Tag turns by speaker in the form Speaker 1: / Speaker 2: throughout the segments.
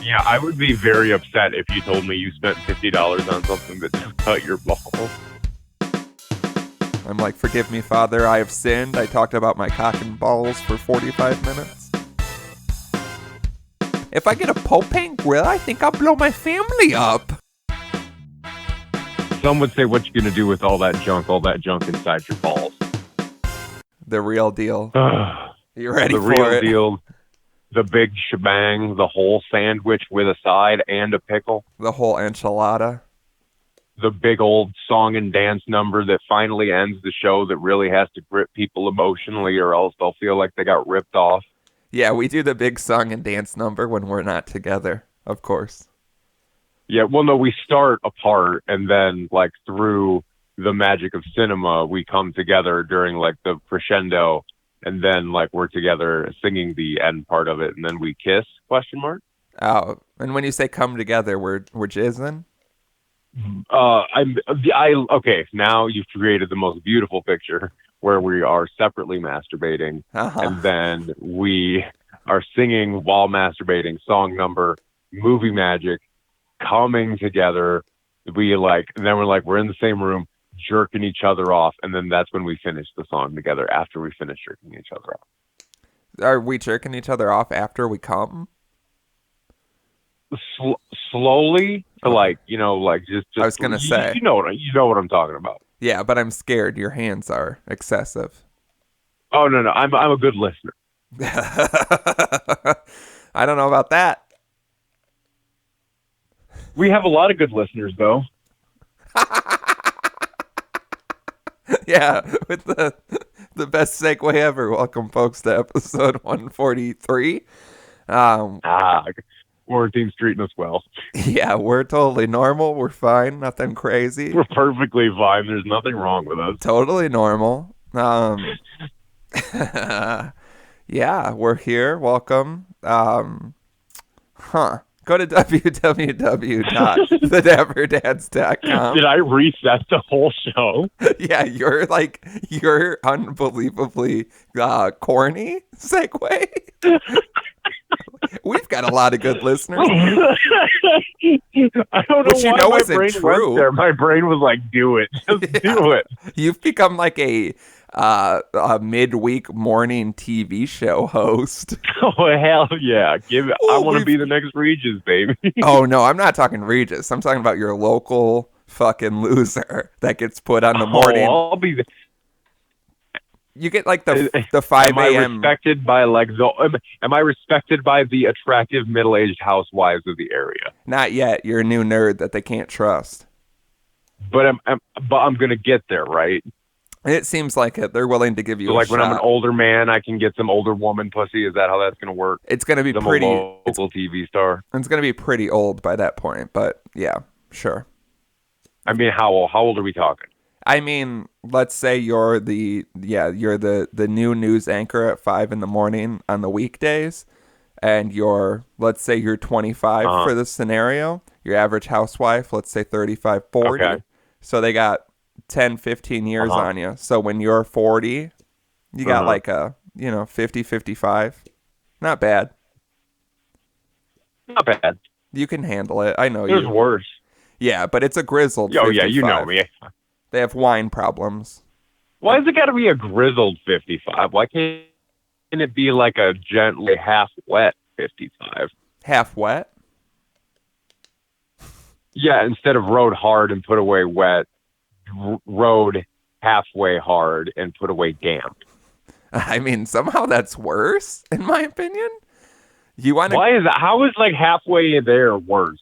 Speaker 1: Yeah, I would be very upset if you told me you spent $50 on something that just cut your balls.
Speaker 2: I'm like, forgive me, Father, I have sinned. I talked about my cock and balls for 45 minutes. If I get a propane grill, I think I'll blow my family up.
Speaker 1: Some would say, what you gonna do with all that junk inside your balls?
Speaker 2: The real deal. You ready
Speaker 1: the
Speaker 2: for
Speaker 1: real
Speaker 2: it?
Speaker 1: deal, the big shebang, the whole sandwich with a side and a pickle.
Speaker 2: The whole enchilada.
Speaker 1: The big old song and dance number that finally ends the show that really has to grip people emotionally or else they'll feel like they got ripped off.
Speaker 2: Yeah, we do the big song and dance number when we're not together, of course.
Speaker 1: Yeah, well, no, we start apart and then, like, through the magic of cinema, we come together during, like, the crescendo and then, like, we're together singing the end part of it and then we kiss, ?
Speaker 2: Oh, and when you say come together, we're jizzing?
Speaker 1: Okay, now you've created the most beautiful picture where we are separately masturbating and then we are singing while masturbating, song number, movie magic, coming together. And then we're in the same room jerking each other off, and then that's when we finish the song together after we finish jerking each other off.
Speaker 2: Are we jerking each other off after we come?
Speaker 1: Slowly to just
Speaker 2: I was gonna say,
Speaker 1: you know what I'm talking about.
Speaker 2: Yeah, but I'm scared your hands are excessive.
Speaker 1: Oh no, I'm a good listener.
Speaker 2: I don't know about that.
Speaker 1: We have a lot of good listeners, though.
Speaker 2: Yeah, with the best segue ever. Welcome, folks, to episode 143.
Speaker 1: Quarantine treating us well.
Speaker 2: Yeah, we're totally normal. We're fine. Nothing crazy.
Speaker 1: We're perfectly fine. There's nothing wrong with us.
Speaker 2: Totally normal. Yeah, we're here. Welcome. Go to www.thedapperdads.com.
Speaker 1: Did I reset the whole show?
Speaker 2: Yeah, you're unbelievably corny segue. We've got a lot of good listeners.
Speaker 1: I don't know
Speaker 2: Which
Speaker 1: why my brain
Speaker 2: true.
Speaker 1: went there. My brain was like, do it. Just do it.
Speaker 2: You've become like a midweek morning TV show host.
Speaker 1: Oh, hell yeah. I want to be the next Regis, baby.
Speaker 2: Oh, no, I'm not talking Regis. I'm talking about your local fucking loser that gets put on the morning.
Speaker 1: I'll be the...
Speaker 2: You get like the 5 a.m.
Speaker 1: Am I respected by the attractive middle-aged housewives of the area?
Speaker 2: Not yet. You're a new nerd that they can't trust.
Speaker 1: But I'm gonna get there, right?
Speaker 2: It seems like it. They're willing to give you. So
Speaker 1: when I'm an older man, I can get some older woman pussy. Is that how that's gonna work?
Speaker 2: It's gonna be pretty.
Speaker 1: Local TV star.
Speaker 2: It's gonna be pretty old by that point, but yeah, sure.
Speaker 1: I mean, how old are we talking?
Speaker 2: I mean, let's say you're the new news anchor at 5 a.m. on the weekdays, and let's say you're 25 for this scenario. Your average housewife, let's say 35, 40. Okay. So they got 10, 15 years on you. So when you're 40, you got like a 50, 55. Not bad.
Speaker 1: Not bad.
Speaker 2: You can handle it. I know
Speaker 1: There's worse.
Speaker 2: Yeah, but it's a grizzled.
Speaker 1: Oh
Speaker 2: 55.
Speaker 1: yeah, you know me.
Speaker 2: They have wine problems.
Speaker 1: Why has it got to be a grizzled 55? Why can't it be like a gently half wet 55?
Speaker 2: Half wet?
Speaker 1: Yeah, instead of rode hard and put away wet, rode halfway hard and put away damp.
Speaker 2: I mean, somehow that's worse, in my opinion.
Speaker 1: Why is that? How is like halfway there worse?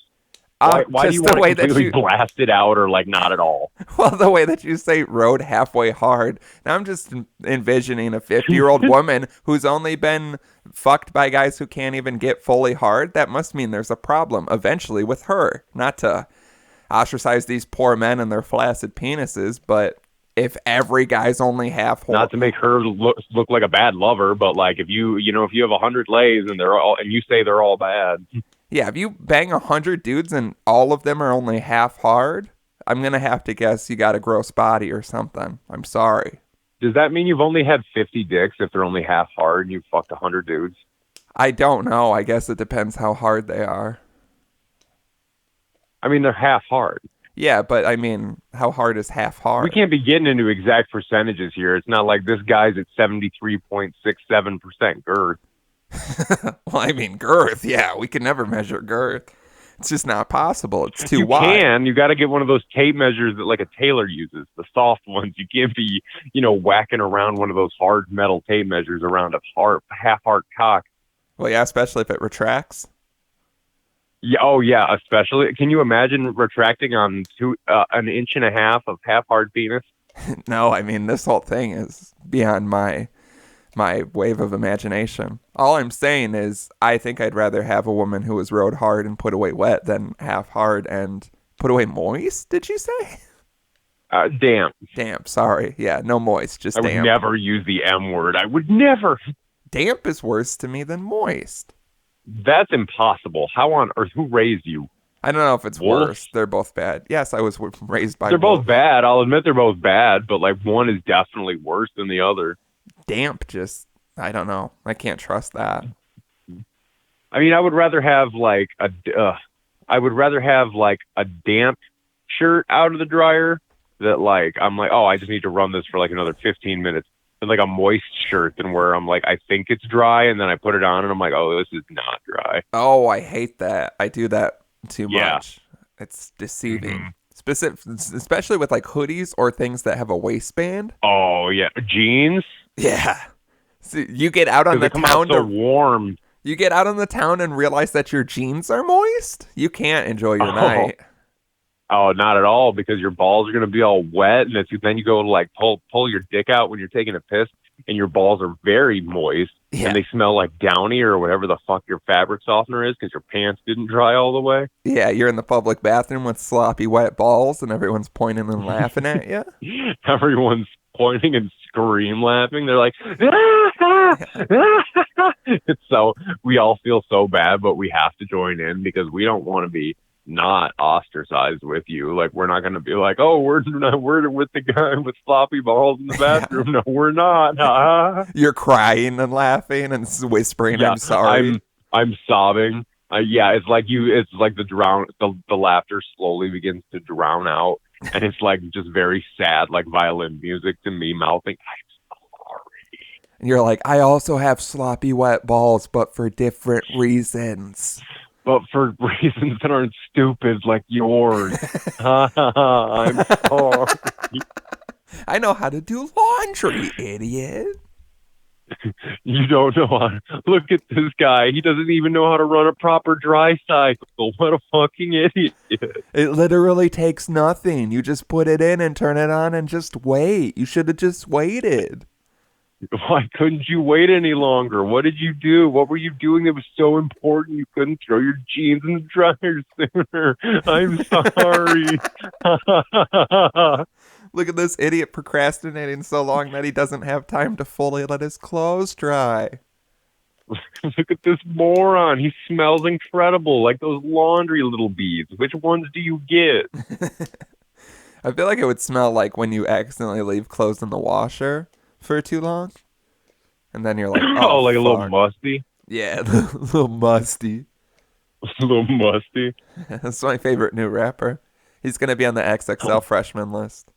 Speaker 1: Why do you want to completely blast it out or like not at all?
Speaker 2: Well, the way that you say rode halfway hard. Now I'm just envisioning a 50-year-old woman who's only been fucked by guys who can't even get fully hard. That must mean there's a problem eventually with her. Not to ostracize these poor men and their flaccid penises, but if every guy's only half whole.
Speaker 1: Not to make her look like a bad lover, but like if you have 100 lays and you say they're all bad.
Speaker 2: Yeah, if you bang 100 dudes and all of them are only half hard, I'm going to have to guess you got a gross body or something. I'm sorry.
Speaker 1: Does that mean you've only had 50 dicks if they're only half hard and you fucked 100 dudes?
Speaker 2: I don't know. I guess it depends how hard they are.
Speaker 1: I mean, they're half hard.
Speaker 2: Yeah, but I mean, how hard is half hard?
Speaker 1: We can't be getting into exact percentages here. It's not like this guy's at 73.67% girth.
Speaker 2: Well, I mean, girth. Yeah, we can never measure girth. It's just not possible. It's too wide.
Speaker 1: You can. You got to get one of those tape measures that like a tailor uses, the soft ones. You can't be, whacking around one of those hard metal tape measures around a half-hard cock.
Speaker 2: Well, yeah, especially if it retracts.
Speaker 1: Yeah. Oh, yeah. Especially, can you imagine retracting on an inch and a half of half-hard penis?
Speaker 2: No, I mean, this whole thing is beyond my wave of imagination. All I'm saying is I think I'd rather have a woman who was rode hard and put away wet than half hard and put away moist, did you say?
Speaker 1: Damp.
Speaker 2: Damp, sorry. Yeah, no moist, just damp.
Speaker 1: I would never use the M word. I would never.
Speaker 2: Damp is worse to me than moist.
Speaker 1: That's impossible. How on earth? Who raised you?
Speaker 2: I don't know if it's worse. They're both bad. Yes, I was raised by
Speaker 1: They're both bad. I'll admit they're both bad, but like one is definitely worse than the other.
Speaker 2: Damp I don't know. I can't trust that.
Speaker 1: I mean, I would rather have like a damp shirt out of the dryer that like, I'm like, oh, I just need to run this for like another 15 minutes. And like a moist shirt than where I'm like, I think it's dry. And then I put it on and I'm like, oh, this is not dry.
Speaker 2: Oh, I hate that. I do that too much. It's deceiving. Mm-hmm. Especially with like hoodies or things that have a waistband.
Speaker 1: Oh yeah. Jeans.
Speaker 2: Yeah. So you get out on the town
Speaker 1: warm.
Speaker 2: You get out on the town and realize that your jeans are moist. You can't enjoy your night.
Speaker 1: Oh, not at all, because your balls are going to be all wet, and then you go to like pull your dick out when you're taking a piss, and your balls are very moist, and they smell like Downy or whatever the fuck your fabric softener is, because your pants didn't dry all the way.
Speaker 2: Yeah, you're in the public bathroom with sloppy wet balls, and everyone's pointing and laughing at you.
Speaker 1: Everyone's pointing and scream laughing. They're like, so we all feel so bad, but we have to join in because we don't want to be not ostracized with you. Like, we're not going to be like, oh, we're with the guy with sloppy balls in the bathroom. No, we're not.
Speaker 2: You're crying and laughing and whispering, I'm sorry.
Speaker 1: I'm sobbing. It's like the laughter slowly begins to drown out, and it's like just very sad, like violin music to me mouthing, I'm sorry.
Speaker 2: And you're like, I also have sloppy wet balls, but for different reasons.
Speaker 1: But for reasons that aren't stupid like yours. I'm sorry.
Speaker 2: I know how to do laundry, idiot.
Speaker 1: You don't know how to... Look at this guy. He doesn't even know how to run a proper dry cycle. What a fucking idiot.
Speaker 2: It literally takes nothing. You just put it in and turn it on and just wait. You should have just waited.
Speaker 1: Why couldn't you wait any longer? What did you do? What were you doing that was so important you couldn't throw your jeans in the dryer sooner? I'm sorry.
Speaker 2: Look at this idiot procrastinating so long that he doesn't have time to fully let his clothes dry.
Speaker 1: Look at this moron. He smells incredible, like those laundry little beads. Which ones do you get?
Speaker 2: I feel like it would smell like when you accidentally leave clothes in the washer for too long, and then you're like, oh,
Speaker 1: like
Speaker 2: fuck.
Speaker 1: A little musty.
Speaker 2: Yeah, a little musty.
Speaker 1: A little musty.
Speaker 2: That's my favorite new rapper. He's gonna be on the XXL freshman list.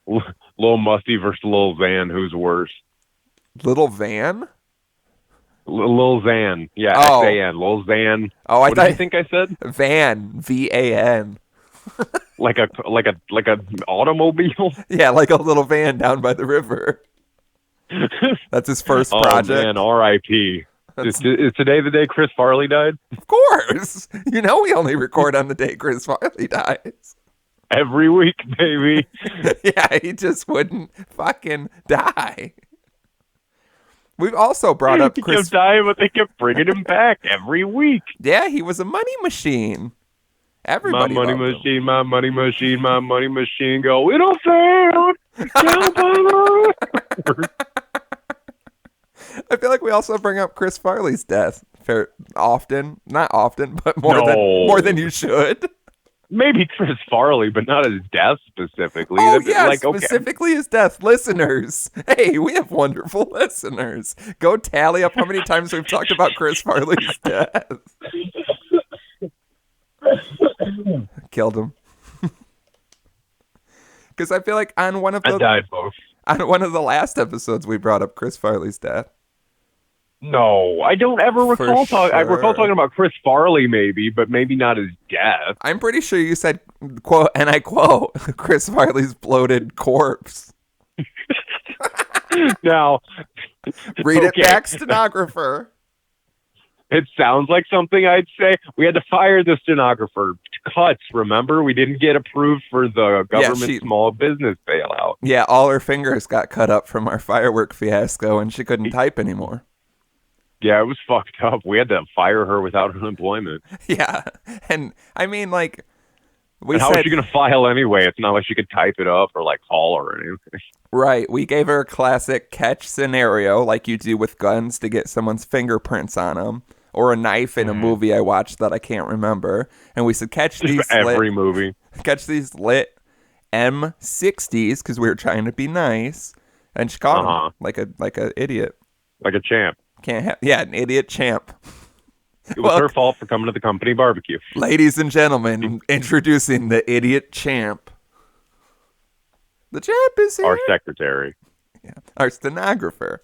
Speaker 1: Lil Musty versus Lil Xan. Who's worse?
Speaker 2: Little Van?
Speaker 1: Lil Xan. Yeah,
Speaker 2: oh.
Speaker 1: Xan. Lil Xan.
Speaker 2: Oh,
Speaker 1: what did you think I said?
Speaker 2: Van. VAN.
Speaker 1: like a automobile?
Speaker 2: Yeah, like a little van down by the river. That's his first project.
Speaker 1: Oh man, R.I.P. Is today the day Chris Farley died?
Speaker 2: Of course. You know we only record on the day Chris Farley dies.
Speaker 1: Every week, baby.
Speaker 2: Yeah, he just wouldn't fucking die. We've also brought up Chris.
Speaker 1: He kept dying, but they kept bringing him back every week.
Speaker 2: Yeah, he was a money machine. Everybody
Speaker 1: my money machine, my money machine, my money machine. Go, it'll fail. Down by the river.
Speaker 2: I feel like we also bring up Chris Farley's death often. Not often, but more than you should.
Speaker 1: Maybe Chris Farley, but not his death specifically.
Speaker 2: Oh, yeah, specifically his death. Listeners. Hey, we have wonderful listeners. Go tally up how many times we've talked about Chris Farley's death. Killed him. Because I feel like on one of
Speaker 1: I died, folks.
Speaker 2: On one of the last episodes, we brought up Chris Farley's death.
Speaker 1: No, I don't ever recall talking. I recall talking about Chris Farley, maybe, but maybe not his death.
Speaker 2: I'm pretty sure you said, quote, and I quote, Chris Farley's bloated corpse.
Speaker 1: Now,
Speaker 2: read it back, stenographer.
Speaker 1: It sounds like something I'd say. We had to fire the stenographer. Cuts, remember? We didn't get approved for the government small business bailout.
Speaker 2: Yeah, all her fingers got cut up from our firework fiasco, and she couldn't type anymore.
Speaker 1: Yeah, it was fucked up. We had to fire her without unemployment.
Speaker 2: Yeah, and I mean, like,
Speaker 1: how was she going to file anyway? It's not like she could type it up or, like, call or anything.
Speaker 2: Right. We gave her a classic catch scenario, like you do with guns to get someone's fingerprints on them. Or a knife in a movie I watched that I can't remember. And we said, catch these
Speaker 1: movie.
Speaker 2: Catch these lit M60s, because we were trying to be nice. And she caught him like a idiot.
Speaker 1: Like a champ.
Speaker 2: An idiot champ.
Speaker 1: It was her fault for coming to the company barbecue.
Speaker 2: Ladies and gentlemen, introducing the idiot champ. The champ is here.
Speaker 1: Our secretary.
Speaker 2: Yeah. Our stenographer.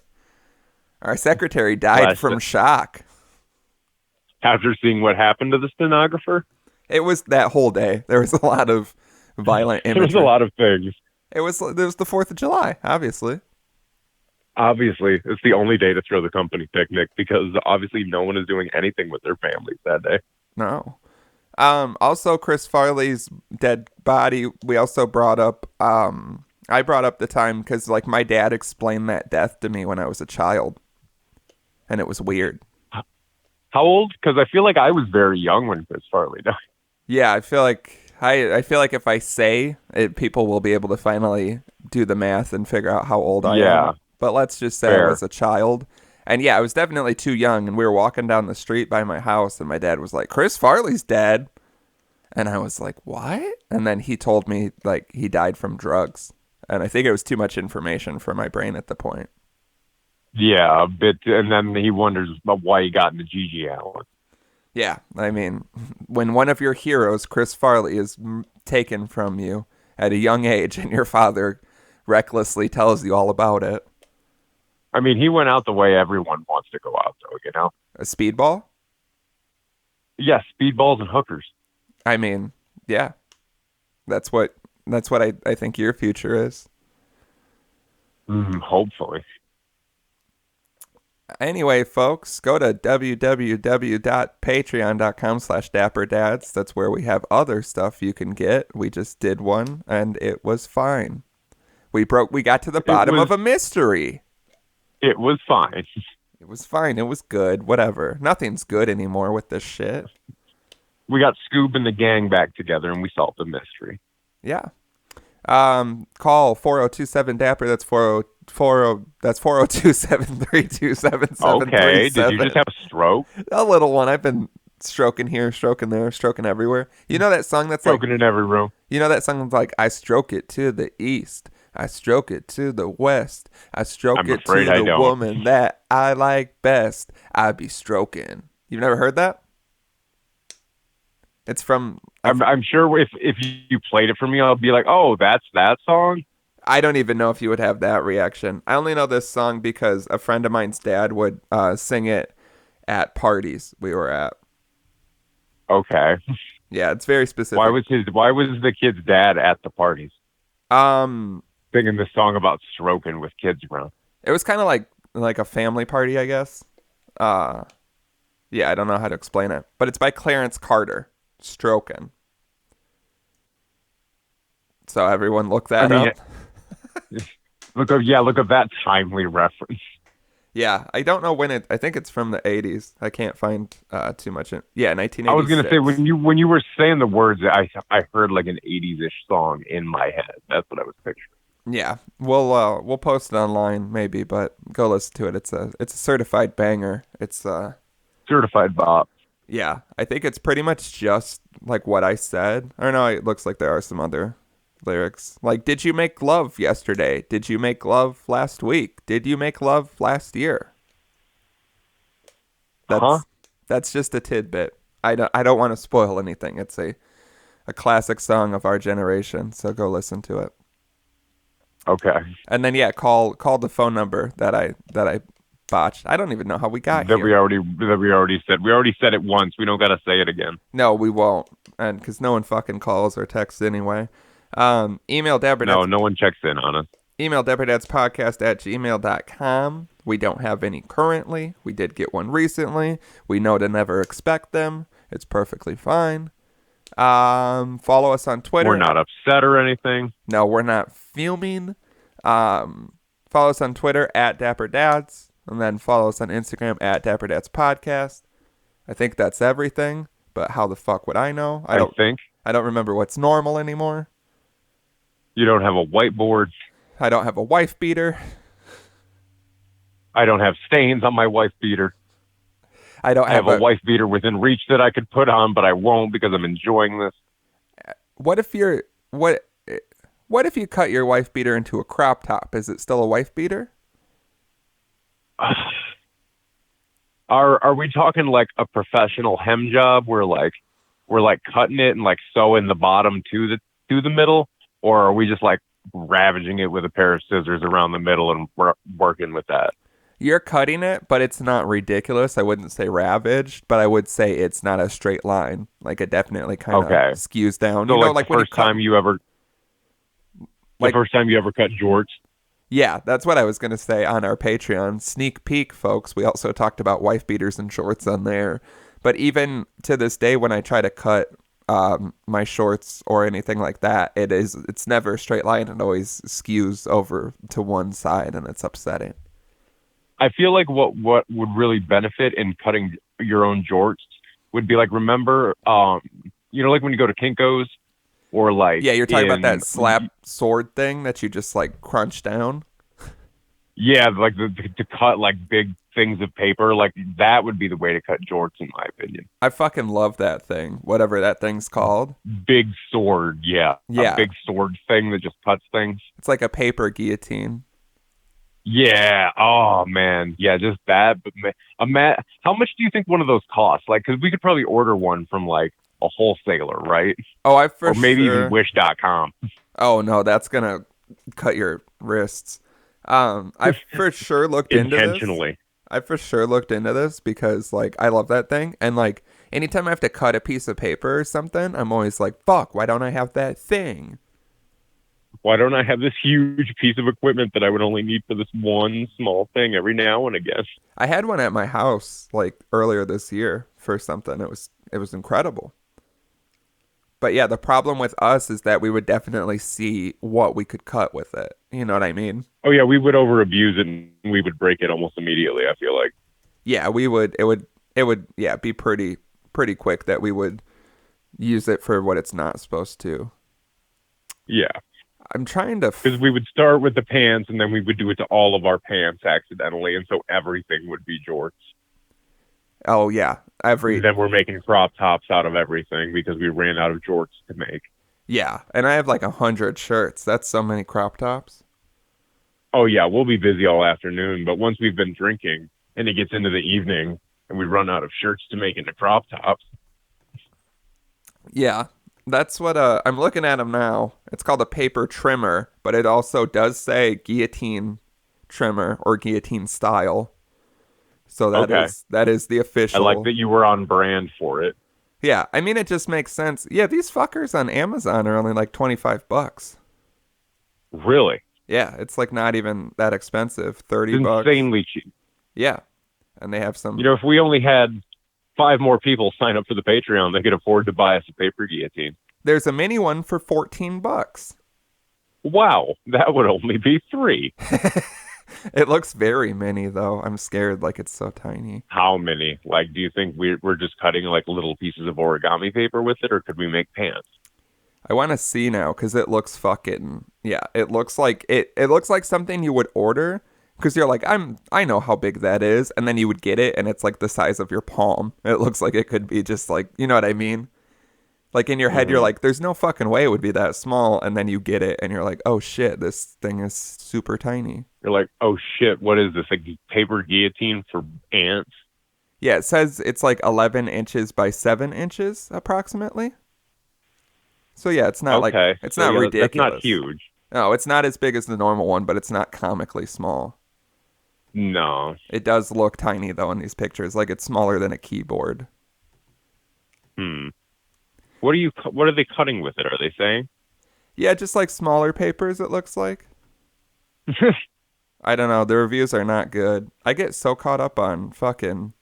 Speaker 2: Our secretary died from shock.
Speaker 1: After seeing what happened to the stenographer?
Speaker 2: It was that whole day. There was a lot of violent imagery.
Speaker 1: There was a lot of things.
Speaker 2: There was the 4th of July, obviously.
Speaker 1: Obviously. It's the only day to throw the company picnic because obviously no one is doing anything with their families that day.
Speaker 2: No. Also, Chris Farley's dead body, we also brought up, I brought up the time because, like, my dad explained that death to me when I was a child. And it was weird.
Speaker 1: How old? Because I feel like I was very young when Chris Farley died.
Speaker 2: Yeah, I feel like if I say it, people will be able to finally do the math and figure out how old I am. But let's just say I was a child. And yeah, I was definitely too young. And we were walking down the street by my house, and my dad was like, Chris Farley's dead. And I was like, what? And then he told me, like, he died from drugs. And I think it was too much information for my brain at the point.
Speaker 1: Yeah, a bit. And then he wonders about why he got into Gigi Allen.
Speaker 2: Yeah, I mean, when one of your heroes, Chris Farley, is taken from you at a young age and your father recklessly tells you all about it.
Speaker 1: I mean, he went out the way everyone wants to go out, though, you know?
Speaker 2: A speedball?
Speaker 1: Yes, speedballs and hookers.
Speaker 2: I mean, yeah. That's what I think your future is.
Speaker 1: Hopefully.
Speaker 2: Anyway, folks, go to www.patreon.com/dapperdads. That's where we have other stuff you can get. We just did one, and it was fine. We got to the bottom of a mystery.
Speaker 1: It was fine.
Speaker 2: It was fine. It was good. Whatever. Nothing's good anymore with this shit.
Speaker 1: We got Scoob and the gang back together, and we solved the mystery.
Speaker 2: Yeah. Call 4027-DAPPER. That's 4027327737.
Speaker 1: Okay. Did you just have a stroke?
Speaker 2: A little one. I've been stroking here, stroking there, stroking everywhere. You know that song that's
Speaker 1: stroking in every room.
Speaker 2: You know that song that's like, I stroke it to the east, I stroke it to the west, I stroke it to the woman that I like best, I be stroking. You've never heard that? It's from...
Speaker 1: I'm sure if you played it for me, I'll be like, oh, that's that song?
Speaker 2: I don't even know if you would have that reaction. I only know this song because a friend of mine's dad would sing it at parties we were at.
Speaker 1: Okay.
Speaker 2: Yeah, it's very specific.
Speaker 1: Why was the kid's dad at the parties? Singing this song about stroking with kids around.
Speaker 2: It was kind of like a family party, I guess. Yeah, I don't know how to explain it, but it's by Clarence Carter. Strokin'. So everyone look that up.
Speaker 1: Look up that timely reference.
Speaker 2: Yeah, I don't know when I think it's from the 80s. I can't find too much. 1986.
Speaker 1: I was going to say, when you were saying the words, I heard like an 80s-ish song in my head. That's what I was picturing.
Speaker 2: Yeah, we'll post it online maybe, but go listen to it. It's a certified banger. It's
Speaker 1: certified bop.
Speaker 2: Yeah, I think it's pretty much just like what I said. I don't know, it looks like there are some other lyrics. Like, did you make love yesterday? Did you make love last week? Did you make love last year? That's just a tidbit. I don't want to spoil anything. It's a a classic song of our generation. So go listen to it.
Speaker 1: Okay.
Speaker 2: And then call the phone number that I botched. I don't even know how we got
Speaker 1: That
Speaker 2: here.
Speaker 1: we already said. We already said it once. We don't got to say it again.
Speaker 2: No, we won't. And because no one fucking calls or texts anyway. Email Dapper.
Speaker 1: No one checks in on us.
Speaker 2: Email dapperdadspodcast@gmail.com. We don't have any currently. We did get one recently. We know to never expect them. It's perfectly fine. Follow us on Twitter.
Speaker 1: We're not upset or anything.
Speaker 2: No, we're not fuming. Follow us on Twitter @DapperDads. And then follow us on Instagram @dapperdadspodcast. I think that's everything. But how the fuck would I know? I don't remember what's normal anymore.
Speaker 1: You don't have a whiteboard.
Speaker 2: I don't have a wife beater.
Speaker 1: I don't have stains on my wife beater.
Speaker 2: I have
Speaker 1: a wife beater within reach that I could put on, but I won't because I'm enjoying this.
Speaker 2: What if you cut your wife beater into a crop top? Is it still a wife beater?
Speaker 1: Are we talking like a professional hem job where we're like cutting it and like sewing the bottom to the middle, or are we just like ravaging it with a pair of scissors around the middle and we're working with that?
Speaker 2: You're cutting it, but it's not ridiculous. I wouldn't say ravaged, but I would say it's not a straight line. Like it definitely kind of skews down.
Speaker 1: So the first time you ever cut jorts?
Speaker 2: Yeah, that's what I was going to say on our Patreon. Sneak peek, folks. We also talked about wife beaters and shorts on there. But even to this day, when I try to cut my shorts or anything like that, it's never a straight line. It always skews over to one side, and it's upsetting.
Speaker 1: I feel like what would really benefit in cutting your own jorts would be like, remember, like when you go to Kinko's or like...
Speaker 2: Yeah, you're talking about that slap sword thing that you just like crunch down?
Speaker 1: Yeah, like to cut like big things of paper, like that would be the way to cut jorts in my opinion.
Speaker 2: I fucking love that thing, whatever that thing's called.
Speaker 1: Big sword, yeah.
Speaker 2: Yeah.
Speaker 1: A big sword thing that just cuts things.
Speaker 2: It's like a paper guillotine.
Speaker 1: Yeah. Oh man. Yeah. Just that. But how much do you think one of those costs? Like, because we could probably order one from like a wholesaler, right?
Speaker 2: Oh,
Speaker 1: or maybe even Wish.com.
Speaker 2: Oh no, that's gonna cut your wrists. I for sure looked into this.
Speaker 1: Intentionally.
Speaker 2: I for sure looked into this because like I love that thing, and like anytime I have to cut a piece of paper or something, I'm always like, fuck, why don't I have that thing?
Speaker 1: Why don't I have this huge piece of equipment that I would only need for this one small thing every now and again?
Speaker 2: I had one at my house like earlier this year for something. It was incredible. But yeah, the problem with us is that we would definitely see what we could cut with it. You know what I mean?
Speaker 1: Oh yeah, we would over abuse it and we would break it almost immediately, I feel like.
Speaker 2: Yeah, we would. It would be pretty quick that we would use it for what it's not supposed to.
Speaker 1: Yeah.
Speaker 2: I'm trying to...
Speaker 1: Because we would start with the pants, and then we would do it to all of our pants accidentally, and so everything would be jorts.
Speaker 2: Oh, yeah.
Speaker 1: Then we're making crop tops out of everything because we ran out of jorts to make.
Speaker 2: Yeah, and I have like 100 shirts. That's so many crop tops.
Speaker 1: Oh, yeah, we'll be busy all afternoon, but once we've been drinking, and it gets into the evening, and we run out of shirts to make into crop tops.
Speaker 2: Yeah. That's what I'm looking at them now. It's called a paper trimmer, but it also does say guillotine trimmer or guillotine style. So that is the official.
Speaker 1: I like that you were on brand for it.
Speaker 2: Yeah, I mean it just makes sense. Yeah, these fuckers on Amazon are only like $25.
Speaker 1: Really?
Speaker 2: Yeah, it's like not even that expensive. $30.
Speaker 1: Insanely cheap.
Speaker 2: Yeah, and they have some.
Speaker 1: If we only had 5 more people sign up for the Patreon, they could afford to buy us a paper guillotine.
Speaker 2: There's a mini one for $14.
Speaker 1: Wow, that would only be 3.
Speaker 2: It looks very mini, though. I'm scared, like it's so tiny.
Speaker 1: How many? Like, do you think we're just cutting like little pieces of origami paper with it, or could we make pants?
Speaker 2: I want to see now because it looks fucking... Yeah, it looks like it looks like something you would order. Because you're like, I know how big that is. And then you would get it, and it's like the size of your palm. It looks like it could be just like, you know what I mean? Like in your head, you're like, there's no fucking way it would be that small. And then you get it, and you're like, oh shit, this thing is super tiny.
Speaker 1: You're like, oh shit, what is this? Like paper guillotine for ants?
Speaker 2: Yeah, it says it's like 11 inches by 7 inches, approximately. So yeah, it's not like
Speaker 1: Okay.
Speaker 2: it's
Speaker 1: So
Speaker 2: not
Speaker 1: yeah, that's not
Speaker 2: ridiculous.
Speaker 1: huge.
Speaker 2: No, it's not as big as the normal one, but it's not comically small.
Speaker 1: No.
Speaker 2: It does look tiny though in these pictures, like it's smaller than a keyboard.
Speaker 1: Hmm. What are they cutting with it? Are they saying?
Speaker 2: Yeah, just like smaller papers, it looks like. I don't know. The reviews are not good. I get so caught up on fucking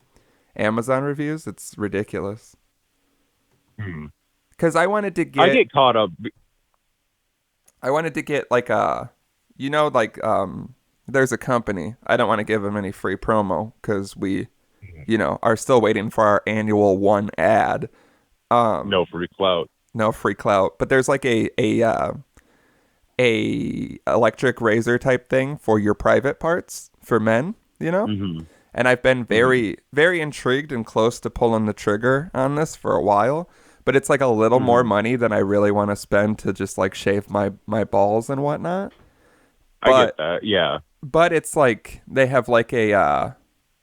Speaker 2: Amazon reviews, it's ridiculous.
Speaker 1: Hmm.
Speaker 2: Because
Speaker 1: I get caught up.
Speaker 2: I wanted to get like like there's a company. I don't want to give them any free promo because we, are still waiting for our annual one ad.
Speaker 1: No free clout.
Speaker 2: No free clout, but there's like a electric razor type thing for your private parts for men,
Speaker 1: Mm-hmm.
Speaker 2: And I've been
Speaker 1: Mm-hmm.
Speaker 2: very, very intrigued and close to pulling the trigger on this for a while. But it's like a little more
Speaker 1: Mm-hmm.
Speaker 2: money than I really want to spend to just like shave my balls and whatnot.
Speaker 1: I get
Speaker 2: But
Speaker 1: that. Yeah.
Speaker 2: but it's like they have like a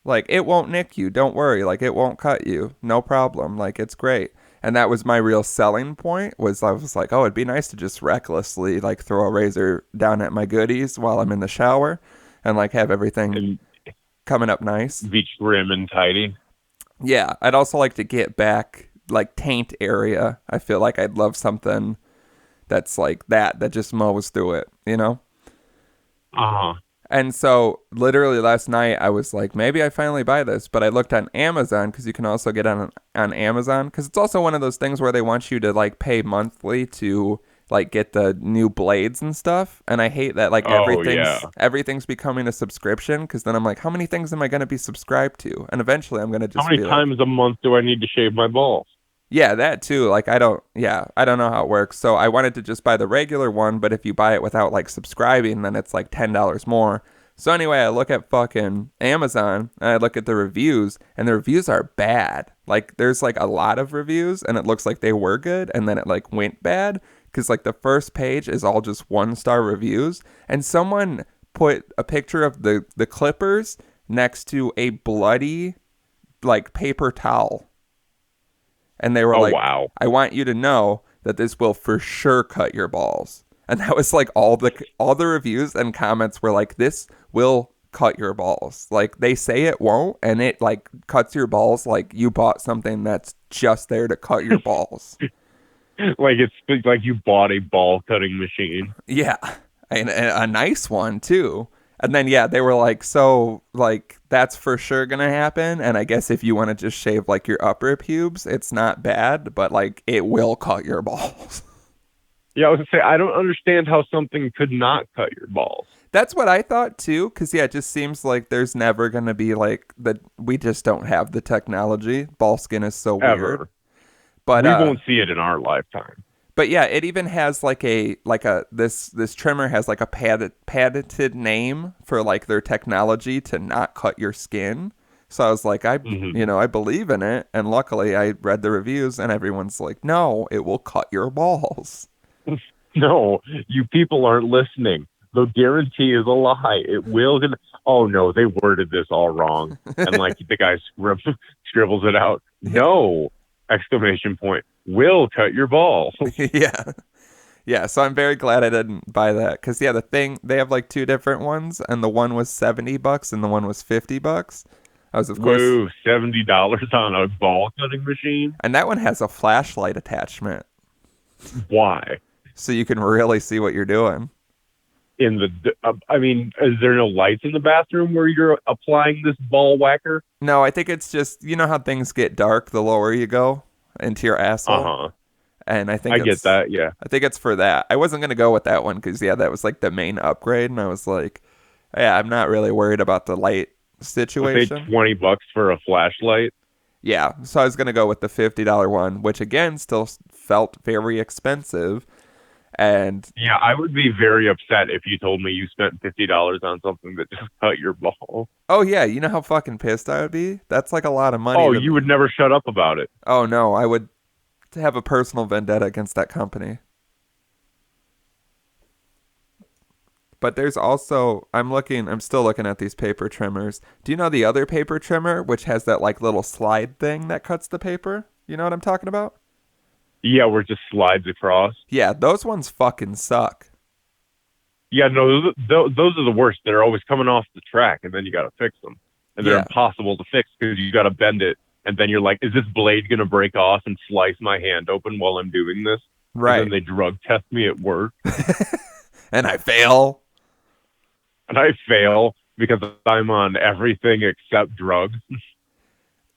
Speaker 2: like it won't nick you, don't worry, like it won't cut you, no problem, like it's great. And that was my real selling point was I was like, oh, it'd be nice to just recklessly like throw a razor down at my goodies while I'm in the shower and like have everything
Speaker 1: And
Speaker 2: coming up nice.
Speaker 1: be trim and tidy.
Speaker 2: Yeah, I'd also like to get back like taint area. I feel like I'd love something that's like that just mows through it.
Speaker 1: Uh-huh.
Speaker 2: And so literally last night I was like, maybe I finally buy this, but I looked on Amazon because you can also get on Amazon because it's also one of those things where they want you to like pay monthly to like get the new blades and stuff. And I hate that like
Speaker 1: Oh yeah.
Speaker 2: everything's becoming a subscription because then I'm like, how many things am I going to be subscribed to? And eventually I'm going to
Speaker 1: How
Speaker 2: just
Speaker 1: many
Speaker 2: be like,
Speaker 1: times a month do I need to shave my balls?
Speaker 2: yeah, that too. Like I don't know how it works. So I wanted to just buy the regular one, but if you buy it without like subscribing, then it's like $10 more. So anyway, I look at fucking Amazon and I look at the reviews and the reviews are bad. Like there's like a lot of reviews and it looks like they were good and then it like went bad because like the first page is all just 1-star reviews and someone put a picture of the clippers next to a bloody like paper towel. And they were
Speaker 1: Oh
Speaker 2: like,
Speaker 1: wow.
Speaker 2: I want you to know that this will for sure cut your balls. And that was like all the reviews and comments were like, this will cut your balls. Like they say it won't, and it like cuts your balls like you bought something that's just there to cut your balls.
Speaker 1: Like it's like you bought a ball cutting machine.
Speaker 2: Yeah. And a nice one too. And then yeah, they were like, so like that's for sure gonna happen. And I guess if you want to just shave like your upper pubes, it's not bad, but like it will cut your balls.
Speaker 1: Yeah, I was gonna say I don't understand how something could not cut your balls.
Speaker 2: That's what I thought too, because yeah, it just seems like there's never gonna be like that. We just don't have the technology. Ball skin is so weird.
Speaker 1: Ever.
Speaker 2: But
Speaker 1: We won't see it in our lifetime.
Speaker 2: but yeah, it even has like this trimmer has like a patented name for like their technology to not cut your skin. So I was like,
Speaker 1: Mm-hmm.
Speaker 2: I believe in it, and luckily I read the reviews, and everyone's like, no, it will cut your balls.
Speaker 1: No, you people aren't listening. The guarantee is a lie. It will. Oh no, they worded this all wrong. And like the guy scribbles it out. No! Exclamation point. Will cut your balls.
Speaker 2: Yeah. Yeah, so I'm very glad I didn't buy that because yeah, the thing they have like two different ones, and the one was $70 and the one was $50. I was of course,
Speaker 1: Whoa, $70 on a ball cutting machine?
Speaker 2: and that one has a flashlight attachment,
Speaker 1: Why?
Speaker 2: so you can really see what you're doing.
Speaker 1: In I mean, is there no lights in the bathroom where you're applying this ball whacker?
Speaker 2: No, I think it's just how things get dark the lower you go into your
Speaker 1: Uh
Speaker 2: asshole,
Speaker 1: huh.
Speaker 2: and I think
Speaker 1: I get that. Yeah.
Speaker 2: I think it's for that. I wasn't gonna go with that one because yeah, that was like the main upgrade, and I was like, yeah, I'm not really worried about the light
Speaker 1: I paid
Speaker 2: situation.
Speaker 1: $20 for a flashlight.
Speaker 2: Yeah, so I was gonna go with the $50 one, which again still felt very expensive. And
Speaker 1: Yeah, I would be very upset if you told me you spent $50 on something that just cut your ball.
Speaker 2: oh yeah, you know how fucking pissed I would be? That's like a lot of money
Speaker 1: Oh,
Speaker 2: to
Speaker 1: you
Speaker 2: me.
Speaker 1: would never shut up about it.
Speaker 2: Oh no, I would have a personal vendetta against that company. But there's also I'm still looking at these paper trimmers. Do you know the other paper trimmer which has that like little slide thing that cuts the paper? You know what I'm talking about?
Speaker 1: Yeah, where it just slides across.
Speaker 2: Yeah, those ones fucking suck.
Speaker 1: Yeah, no, those are the worst. They're always coming off the track, and then you got to fix them. And they're
Speaker 2: Yeah.
Speaker 1: impossible to fix because you got to bend it. And then you're like, is this blade going to break off and slice my hand open while I'm doing this? And then
Speaker 2: Right.
Speaker 1: they drug test me at work.
Speaker 2: And I fail.
Speaker 1: And I fail because I'm on everything except drugs.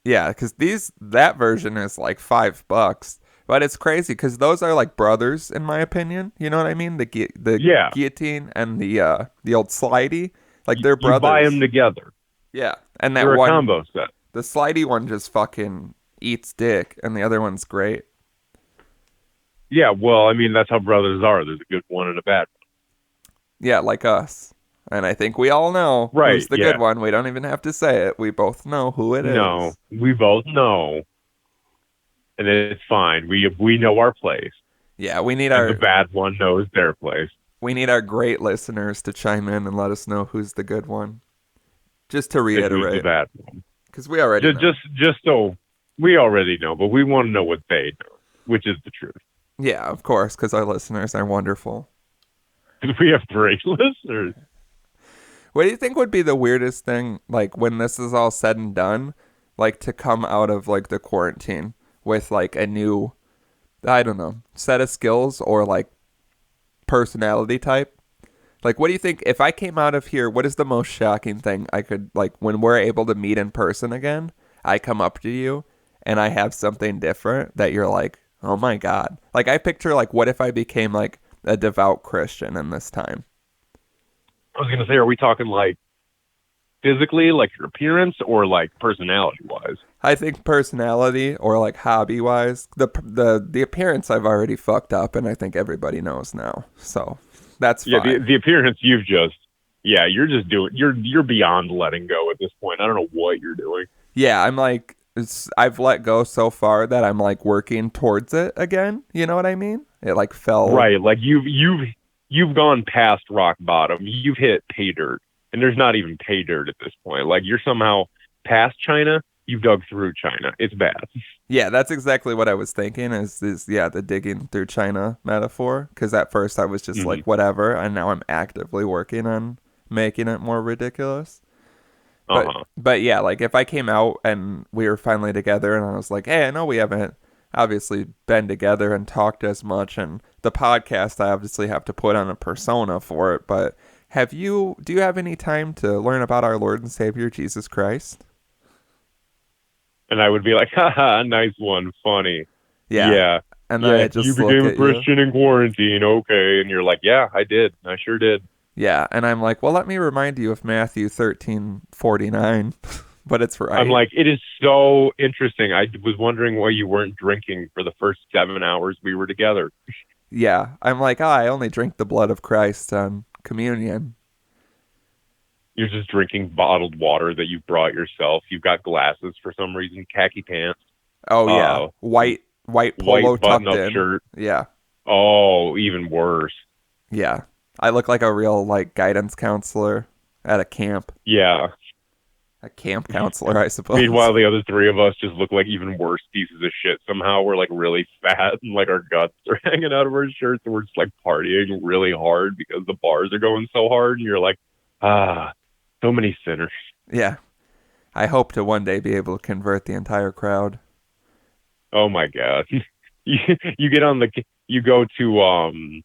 Speaker 2: Yeah, because that version is like $5, but it's crazy because those are like brothers in my opinion. You know what I mean? The
Speaker 1: Yeah.
Speaker 2: guillotine and the old slidey, like they're
Speaker 1: You
Speaker 2: brothers.
Speaker 1: buy them together.
Speaker 2: Yeah, and that
Speaker 1: They're
Speaker 2: one
Speaker 1: a combo set.
Speaker 2: the slidey one just fucking eats dick, and the other one's great.
Speaker 1: Yeah, well, I mean that's how brothers are. There's a good one and a bad one.
Speaker 2: Yeah, like us. And I think we all know who's the good one. We don't even have to say it. We both know who it is.
Speaker 1: No, we both know. And it's fine. We know our place.
Speaker 2: Yeah, we need
Speaker 1: and the bad one knows their place.
Speaker 2: We need our great listeners to chime in and let us know who's the good one. Just to reiterate.
Speaker 1: Who's the bad one.
Speaker 2: Because we already know.
Speaker 1: Just so we already know, but we want to know what they know, which is the truth.
Speaker 2: Yeah, of course, because our listeners are wonderful.
Speaker 1: We have great listeners.
Speaker 2: What do you think would be the weirdest thing, like, when this is all said and done, like, to come out of, like, the quarantine with, like, a new, I don't know, set of skills or, like, personality type? Like, what do you think, if I came out of here, what is the most shocking thing I could, like, when we're able to meet in person again, I come up to you and I have something different that you're like, oh my God. Like, I picture, like, what if I became, like, a devout Christian in this time?
Speaker 1: I was going to say, are we talking, like, physically, like your appearance, or, like, personality-wise?
Speaker 2: I think personality or, like, hobby-wise. The appearance I've already fucked up, and I think everybody knows now. So, that's fine.
Speaker 1: Yeah, the appearance you're just doing, you're beyond letting go at this point. I don't know what you're doing.
Speaker 2: Yeah, I'm like, I've let go so far that I'm, like, working towards it again. You know what I mean? It, like, fell.
Speaker 1: Right, like, you've gone past rock bottom. You've hit pay dirt, and there's not even pay dirt at this point. Like, you're somehow past China. You've dug through China. It's bad.
Speaker 2: Yeah, that's exactly what I was thinking is the digging through China metaphor. Because at first I was just like, whatever. And now I'm actively working on making it more ridiculous. But yeah, like if I came out and we were finally together and I was like, hey, I know we haven't obviously been together and talked as much. And the podcast, I obviously have to put on a persona for it. But do you have any time to learn about our Lord and Savior, Jesus Christ?
Speaker 1: And I would be like, haha, nice one, funny.
Speaker 2: Yeah. And then I just
Speaker 1: you became a Christian in quarantine, okay. And you're like, yeah, I did. I sure did.
Speaker 2: Yeah, and I'm like, well, let me remind you of Matthew 13:49, but it's right.
Speaker 1: I'm like, it is so interesting. I was wondering why you weren't drinking for the first 7 hours we were together.
Speaker 2: Yeah, I'm like, I only drink the blood of Christ on communion.
Speaker 1: You're just drinking bottled water that you brought yourself. You've got glasses for some reason, khaki pants.
Speaker 2: Oh, yeah. White polo tucked in.
Speaker 1: Shirt.
Speaker 2: Yeah.
Speaker 1: Oh, even worse.
Speaker 2: Yeah. I look like a real, like, guidance counselor at a camp.
Speaker 1: Yeah.
Speaker 2: A camp counselor, I suppose.
Speaker 1: Meanwhile, the other three of us just look like even worse pieces of shit. Somehow we're, like, really fat and, like, our guts are hanging out of our shirts and we're just, like, partying really hard because the bars are going so hard. And you're like, so many sinners.
Speaker 2: Yeah. I hope to one day be able to convert the entire crowd.
Speaker 1: Oh, my God. You get on you go to,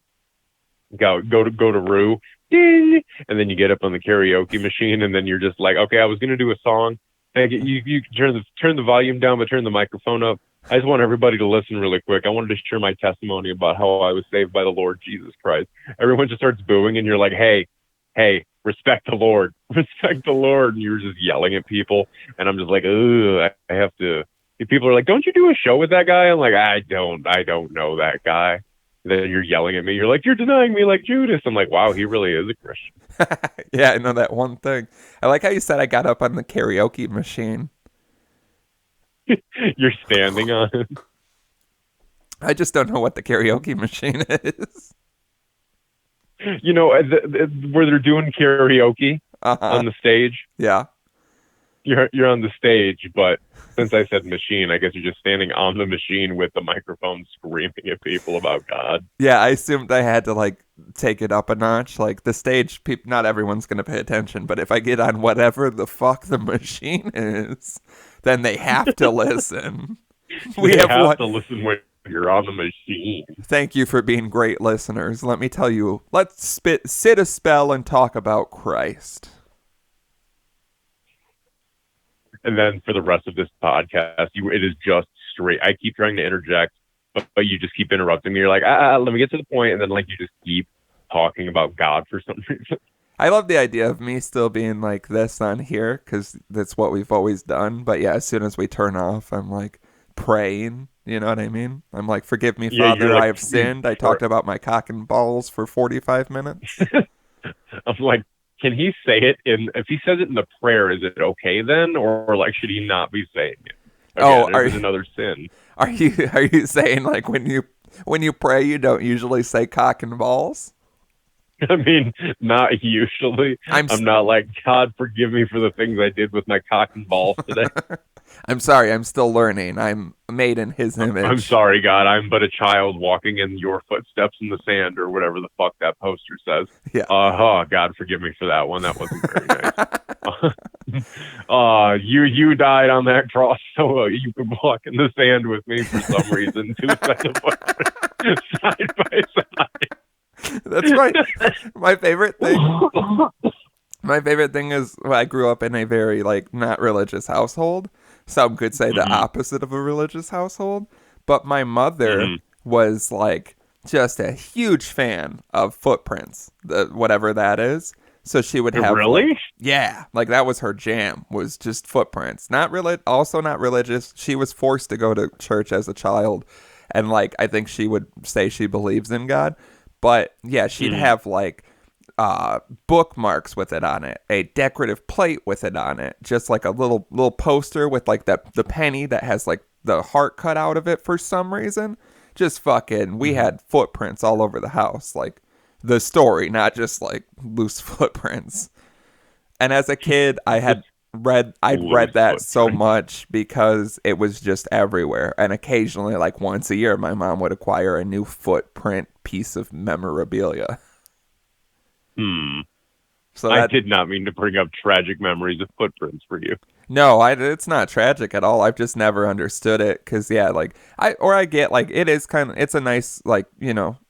Speaker 1: go to Rue, ding, and then you get up on the karaoke machine, and then you're just like, okay, I was gonna do a song. Hey, you turn the volume down, but turn the microphone up. I just want everybody to listen really quick. I wanted to share my testimony about how I was saved by the Lord Jesus Christ. Everyone just starts booing, and you're like, hey, respect the Lord, respect the Lord, and you're just yelling at people, and I'm just like, ugh, I have to. People are like, don't you do a show with that guy? I'm like, I don't know that guy. Then you're yelling at me. You're like, you're denying me like Judas. I'm like, wow, he really is a Christian.
Speaker 2: Yeah, I know that one thing. I like how you said I got up on the karaoke machine.
Speaker 1: You're standing on it.
Speaker 2: I just don't know what the karaoke machine is.
Speaker 1: You know, where they're doing karaoke on the stage.
Speaker 2: Yeah.
Speaker 1: you're on the stage, but since I said machine, I guess you're just standing on the machine with the microphone screaming at people about God.
Speaker 2: Yeah, I assumed I had to like take it up a notch. Like the stage, not everyone's gonna pay attention, but if I get on whatever the fuck the machine is, then they have to listen.
Speaker 1: We have to listen when you're on the machine.
Speaker 2: Thank you for being great listeners. Let me tell you, let's sit a spell and talk about Christ.
Speaker 1: And then for the rest of this podcast, it is just straight. I keep trying to interject, but you just keep interrupting me. You're like, let me get to the point, and then like you just keep talking about God for some reason.
Speaker 2: I love the idea of me still being like this on here because that's what we've always done. But yeah, as soon as we turn off, I'm like praying. You know what I mean? I'm like, forgive me, Father, like, I have sinned. I talked about my cock and balls for 45 minutes.
Speaker 1: I'm like, can he say it if he says it in the prayer, is it okay then? Or like, should he not be saying it? Again, is another sin.
Speaker 2: Are you saying like when you pray, you don't usually say cock and balls?
Speaker 1: I mean, not usually. I'm not like, God, forgive me for the things I did with my cock and balls today.
Speaker 2: I'm sorry, I'm still learning. I'm made in his image.
Speaker 1: I'm sorry, God. I'm but a child walking in your footsteps in the sand or whatever the fuck that poster says.
Speaker 2: Yeah.
Speaker 1: God, forgive me for that one. That wasn't very nice. You died on that cross so you could walk in the sand with me for some reason. 2 seconds side by side.
Speaker 2: That's my favorite thing. My favorite thing is I grew up in a very like not religious household. Some could say the opposite of a religious household. But my mother was like just a huge fan of Footprints, whatever that is. So she would have
Speaker 1: really,
Speaker 2: like that was her jam, was just Footprints. Also not religious. She was forced to go to church as a child, and like I think she would say she believes in God. But yeah, she'd have like bookmarks with it on it, a decorative plate with it on it, just like a little poster with like the penny that has like the heart cut out of it for some reason. Just fucking, we had Footprints all over the house, like the story, not just like loose footprints. And as a kid, I'd read that so much because it was just everywhere. And occasionally, like once a year, my mom would acquire a new Footprint piece of memorabilia.
Speaker 1: So I did not mean to bring up tragic memories of Footprints for you.
Speaker 2: No, it's not tragic at all. I've just never understood it because I get like it's a nice like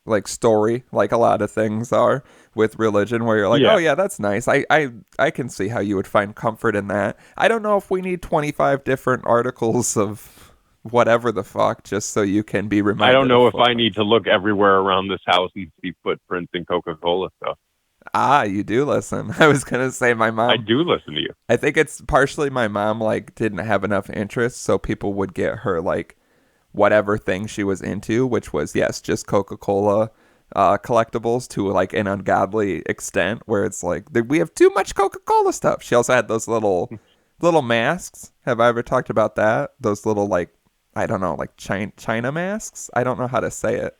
Speaker 2: like story, like a lot of things are with religion where you're like, oh yeah, that's nice. I can see how you would find comfort in that. I don't know if we need 25 different articles of whatever the fuck just so you can be reminded.
Speaker 1: I don't know if I need to look everywhere around this house and see footprints in Coca-Cola stuff.
Speaker 2: You do listen. I was going to say my mom.
Speaker 1: I do listen to you.
Speaker 2: I think it's partially my mom like didn't have enough interest, so people would get her like whatever thing she was into, which was, yes, just Coca-Cola collectibles to like an ungodly extent where it's like, we have too much Coca-Cola stuff. She also had those little masks. Have I ever talked about that? Those little like, I don't know, like China masks? I don't know how to say it.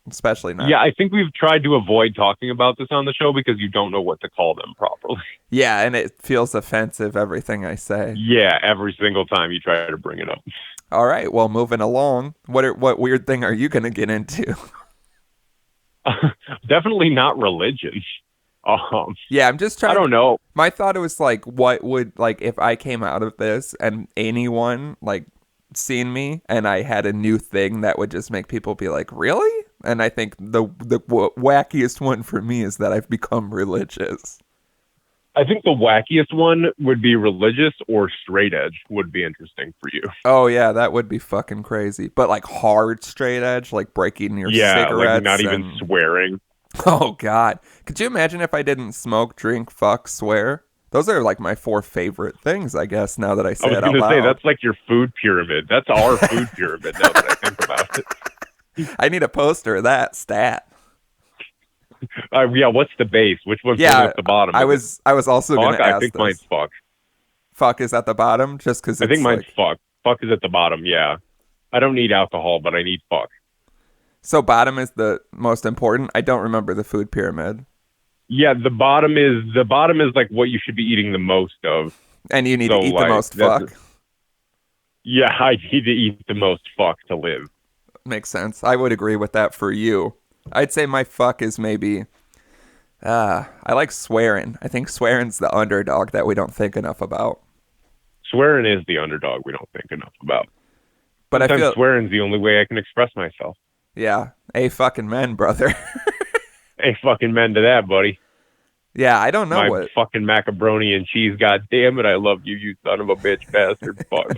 Speaker 2: Especially not.
Speaker 1: Yeah, I think we've tried to avoid talking about this on the show because you don't know what to call them properly.
Speaker 2: Yeah, and it feels offensive, everything I say.
Speaker 1: Yeah, every single time you try to bring it up.
Speaker 2: All right, well, moving along. What weird thing are you going to get into?
Speaker 1: Definitely not religion.
Speaker 2: Yeah, I'm just trying.
Speaker 1: I don't know.
Speaker 2: My thought was like, what would, like, if I came out of this and anyone, like, seen me and I had a new thing that would just make people be like, really? And I think the wackiest one for me is that I've become religious.
Speaker 1: I think the wackiest one would be religious or straight edge would be interesting for you.
Speaker 2: Oh, yeah, that would be fucking crazy. But like hard straight edge, like breaking your cigarettes.
Speaker 1: Yeah, like not even swearing.
Speaker 2: Oh, God. Could you imagine if I didn't smoke, drink, fuck, swear? Those are like my 4 favorite things, I guess, now that I say it out loud. I was going to say,
Speaker 1: that's like your food pyramid. That's our food pyramid now that I think about it.
Speaker 2: I need a poster of that stat.
Speaker 1: Yeah, what's the base? Which one's at the bottom?
Speaker 2: I was also going to ask
Speaker 1: I think
Speaker 2: this.
Speaker 1: mine's fuck.
Speaker 2: Fuck is at the bottom just because
Speaker 1: I think mine's fuck. Fuck is at the bottom, yeah. I don't need alcohol, but I need fuck.
Speaker 2: So bottom is the most important? I don't remember the food pyramid.
Speaker 1: Yeah, the bottom is like what you should be eating the most of.
Speaker 2: And you need
Speaker 1: So
Speaker 2: to eat the most fuck.
Speaker 1: Yeah, I need to eat the most fuck to live.
Speaker 2: Makes sense. I would agree with that for you. I'd say my fuck is maybe... I like swearing. I think swearing's the underdog that we don't think enough about.
Speaker 1: Swearing is the underdog we don't think enough about.
Speaker 2: But
Speaker 1: Sometimes
Speaker 2: I feel
Speaker 1: swearing's the only way I can express myself.
Speaker 2: Yeah, a fucking men, brother.
Speaker 1: Hey, fucking men to that, buddy.
Speaker 2: Yeah, I don't know
Speaker 1: My
Speaker 2: what.
Speaker 1: fucking macaroni and cheese. God damn it, I love you, you son of a bitch bastard. Fuck.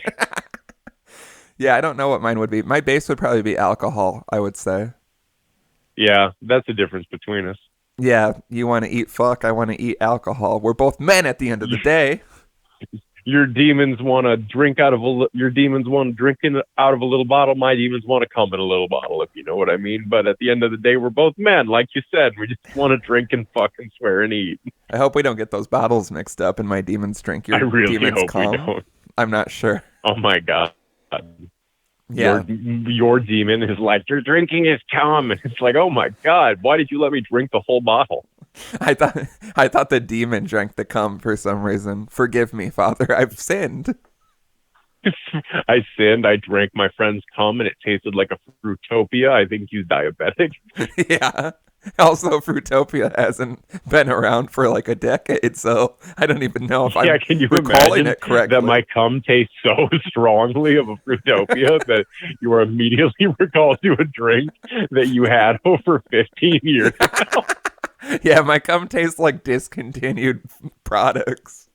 Speaker 2: Yeah, I don't know what mine would be. My base would probably be alcohol, I would say.
Speaker 1: Yeah, that's the difference between us.
Speaker 2: Yeah, you want to eat fuck, I want to eat alcohol. We're both men at the end of the day.
Speaker 1: Your demons want to drink out of your demons want to drink out of a little bottle. My demons want to come in a little bottle, if you know what I mean. But at the end of the day, we're both men, like you said. We just want to drink and fucking swear and eat.
Speaker 2: I hope we don't get those bottles mixed up and my demons drink your
Speaker 1: I really
Speaker 2: demons
Speaker 1: hope
Speaker 2: cum.
Speaker 1: we don't.
Speaker 2: I'm not sure.
Speaker 1: Oh my god.
Speaker 2: Yeah.
Speaker 1: Your demon is like, you're drinking his cum. And it's like, oh my god, why did you let me drink the whole bottle?
Speaker 2: I thought the demon drank the cum for some reason. Forgive me, Father. I've sinned.
Speaker 1: I sinned. I drank my friend's cum and it tasted like a Fruitopia. I think he's diabetic.
Speaker 2: Yeah. Also, Fruitopia hasn't been around for like a decade, so I don't even know if I'm
Speaker 1: can you
Speaker 2: recalling
Speaker 1: imagine
Speaker 2: it correctly.
Speaker 1: that my cum tastes so strongly of a Fruitopia that you are immediately recalled to a drink that you had over 15 years ago?
Speaker 2: Yeah, my cum tastes like discontinued products.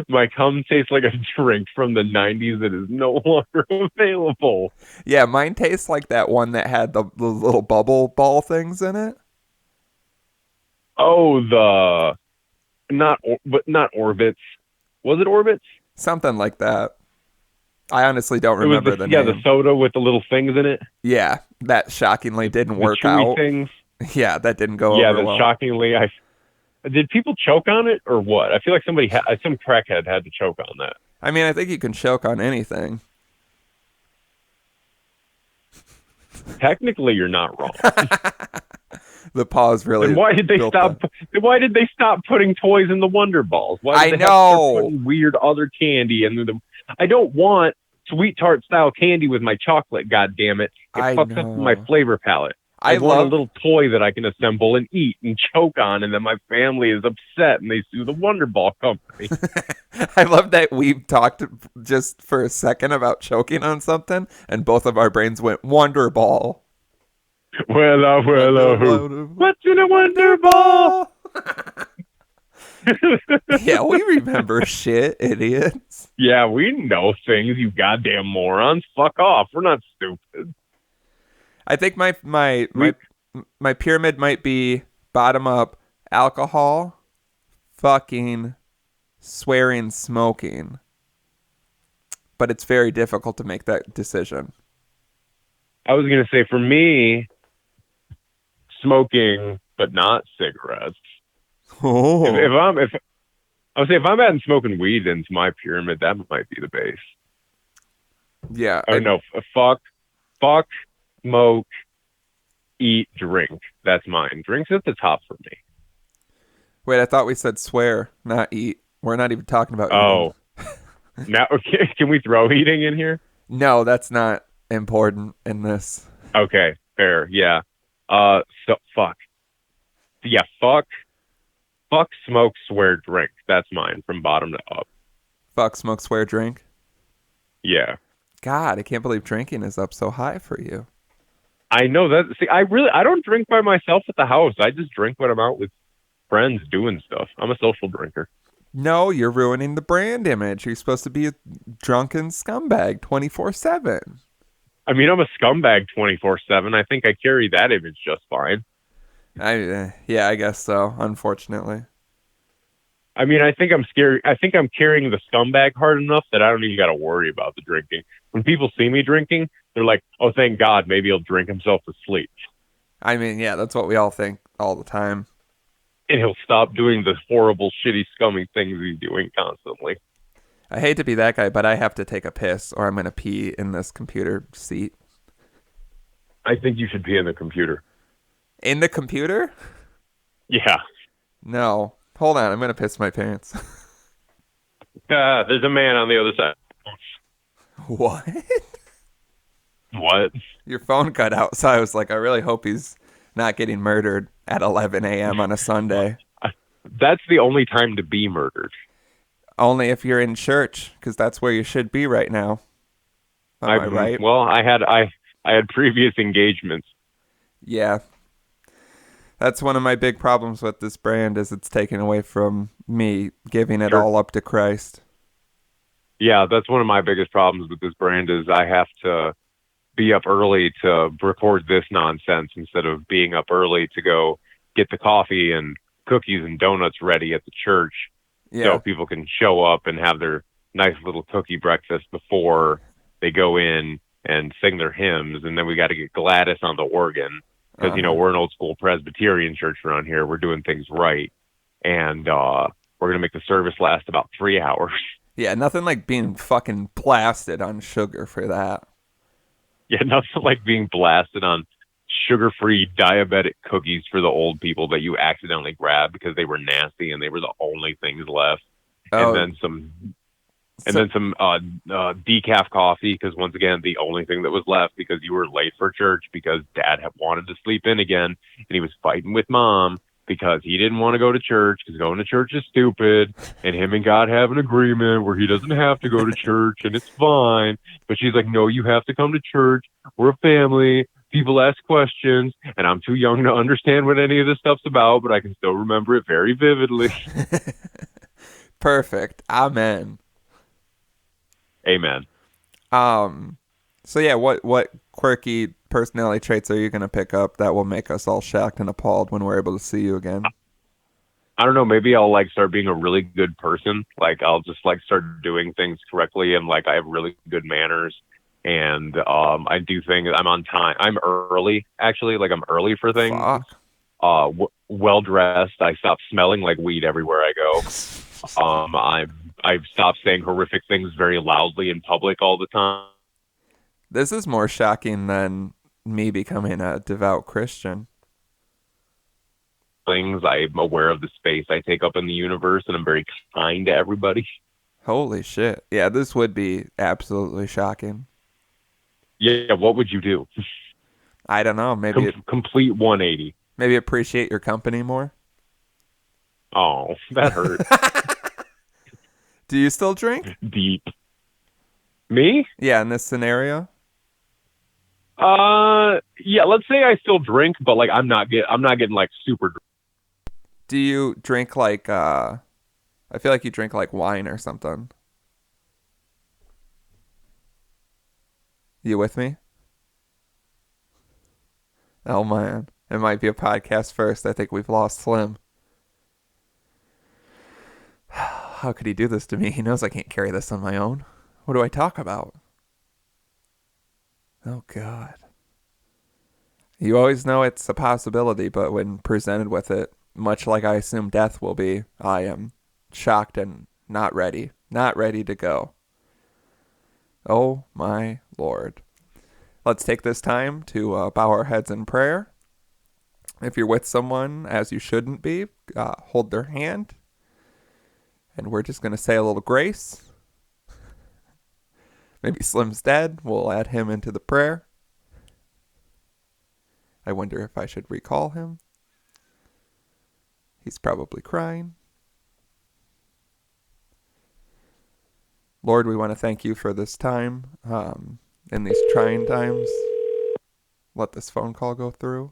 Speaker 1: My cum tastes like a drink from the 90s that is no longer available.
Speaker 2: Yeah, mine tastes like that one that had the little bubble ball things in it.
Speaker 1: Oh, not Orbits. Was it Orbits?
Speaker 2: Something like that. I honestly don't remember the name.
Speaker 1: Yeah, the soda with the little things in it.
Speaker 2: Yeah, that shockingly didn't work
Speaker 1: chewy
Speaker 2: out.
Speaker 1: Things.
Speaker 2: Yeah, that didn't go
Speaker 1: over
Speaker 2: well. Yeah, that
Speaker 1: shockingly, did people choke on it or what? I feel like some crackhead had to choke on that.
Speaker 2: I mean, I think you can choke on anything.
Speaker 1: Technically, you're not wrong.
Speaker 2: The pause really.
Speaker 1: And why did they stop? Why did they stop putting toys in the Wonderballs? Why did they have to start putting weird other candy in them? I don't want sweet tart style candy with my chocolate. God damn it! It fucks up my flavor palette. I want a little toy that I can assemble and eat and choke on, and then my family is upset and they sue the Wonderball company.
Speaker 2: I love that we talked just for a second about choking on something, and both of our brains went Wonderball.
Speaker 1: Well, what's in a Wonderball?
Speaker 2: Yeah, we remember shit, idiots.
Speaker 1: Yeah, we know things, you goddamn morons. Fuck off. We're not stupid.
Speaker 2: I think my pyramid might be bottom up alcohol, fucking, swearing, smoking. But it's very difficult to make that decision.
Speaker 1: I was going to say, for me, smoking, but not cigarettes.
Speaker 2: Oh.
Speaker 1: If I'm adding smoking weed into my pyramid, that might be the base.
Speaker 2: Yeah.
Speaker 1: Oh, no. Fuck, smoke, eat, drink. That's mine. Drink's at the top for me.
Speaker 2: Wait, I thought we said swear, not eat. We're not even talking about eating.
Speaker 1: Oh. Now, okay, can we throw eating in here?
Speaker 2: No, that's not important in this.
Speaker 1: Okay, fair. Yeah. So fuck. Yeah, fuck, smoke, swear, drink. That's mine from bottom to up.
Speaker 2: Fuck, smoke, swear, drink?
Speaker 1: Yeah.
Speaker 2: God, I can't believe drinking is up so high for you.
Speaker 1: I know that. See, I don't drink by myself at the house. I just drink when I'm out with friends doing stuff. I'm a social drinker.
Speaker 2: No, you're ruining the brand image. You're supposed to be a drunken scumbag 24/7.
Speaker 1: I mean, I'm a scumbag 24/7. I think I carry that image just fine.
Speaker 2: Yeah, I guess so, unfortunately.
Speaker 1: I mean, I think I'm scared. I think I'm carrying the scumbag hard enough that I don't even got to worry about the drinking. When people see me drinking, they're like, oh, thank God, maybe he'll drink himself to sleep.
Speaker 2: I mean, yeah, that's what we all think all the time.
Speaker 1: And he'll stop doing the horrible, shitty, scummy things he's doing constantly.
Speaker 2: I hate to be that guy, but I have to take a piss or I'm going to pee in this computer seat.
Speaker 1: I think you should pee in the computer.
Speaker 2: In the computer?
Speaker 1: Yeah.
Speaker 2: No. Hold on, I'm going to piss my pants.
Speaker 1: There's a man on the other side.
Speaker 2: What?
Speaker 1: What?
Speaker 2: Your phone cut out, so I was like, I really hope he's not getting murdered at 11 a.m. on a Sunday.
Speaker 1: That's the only time to be murdered.
Speaker 2: Only if you're in church, because that's where you should be right now. Am I right?
Speaker 1: Well, I had previous engagements.
Speaker 2: Yeah. That's one of my big problems with this brand is it's taken away from me giving it all up to Christ.
Speaker 1: Yeah, that's one of my biggest problems with this brand is I have to be up early to record this nonsense instead of being up early to go get the coffee and cookies and donuts ready at the church so people can show up and have their nice little cookie breakfast before they go in and sing their hymns. And then we got to get Gladys on the organ because, we're an old school Presbyterian church around here. We're doing things right. And we're going to make the service last about 3 hours.
Speaker 2: Yeah, nothing like being fucking blasted on sugar for that.
Speaker 1: Yeah, nothing like being blasted on sugar-free diabetic cookies for the old people that you accidentally grabbed because they were nasty and they were the only things left. And then some decaf coffee because once again the only thing that was left because you were late for church because Dad had wanted to sleep in again and he was fighting with Mom because he didn't want to go to church because going to church is stupid and him and God have an agreement where he doesn't have to go to church and it's fine. But she's like, no, you have to come to church. We're a family. People ask questions and I'm too young to understand what any of this stuff's about, but I can still remember it very vividly.
Speaker 2: Perfect. Amen.
Speaker 1: Amen.
Speaker 2: So yeah, what quirky personality traits are you going to pick up that will make us all shocked and appalled when we're able to see you again?
Speaker 1: I don't know. Maybe I'll start being a really good person. I'll just start doing things correctly and I have really good manners and I do things. I'm on time. I'm early actually. I'm early for things.
Speaker 2: Fuck.
Speaker 1: Well dressed. I stop smelling like weed everywhere I go. I've stopped saying horrific things very loudly in public all the time.
Speaker 2: This is more shocking than me becoming a devout Christian.
Speaker 1: I'm aware of the space I take up in the universe, and I'm very kind to everybody.
Speaker 2: Holy shit. Yeah, this would be absolutely shocking.
Speaker 1: Yeah, what would you do?
Speaker 2: I don't know. Maybe
Speaker 1: complete 180.
Speaker 2: Maybe appreciate your company more.
Speaker 1: Oh, that hurt.
Speaker 2: Do you still drink?
Speaker 1: Deep. Me?
Speaker 2: Yeah, in this scenario.
Speaker 1: Yeah. Let's say I still drink, but I'm not getting super drunk.
Speaker 2: Do you drink I feel like you drink wine or something. You with me? Oh man, it might be a podcast first. I think we've lost Slim. How could he do this to me? He knows I can't carry this on my own. What do I talk about? Oh, God. You always know it's a possibility, but when presented with it, much like I assume death will be, I am shocked and not ready. Not ready to go. Oh, my Lord. Let's take this time to bow our heads in prayer. If you're with someone, as you shouldn't be, hold their hand. And we're just going to say a little grace. Maybe Slim's dead. We'll add him into the prayer. I wonder if I should recall him. He's probably crying. Lord, we want to thank you for this time. In these trying times. Let this phone call go through.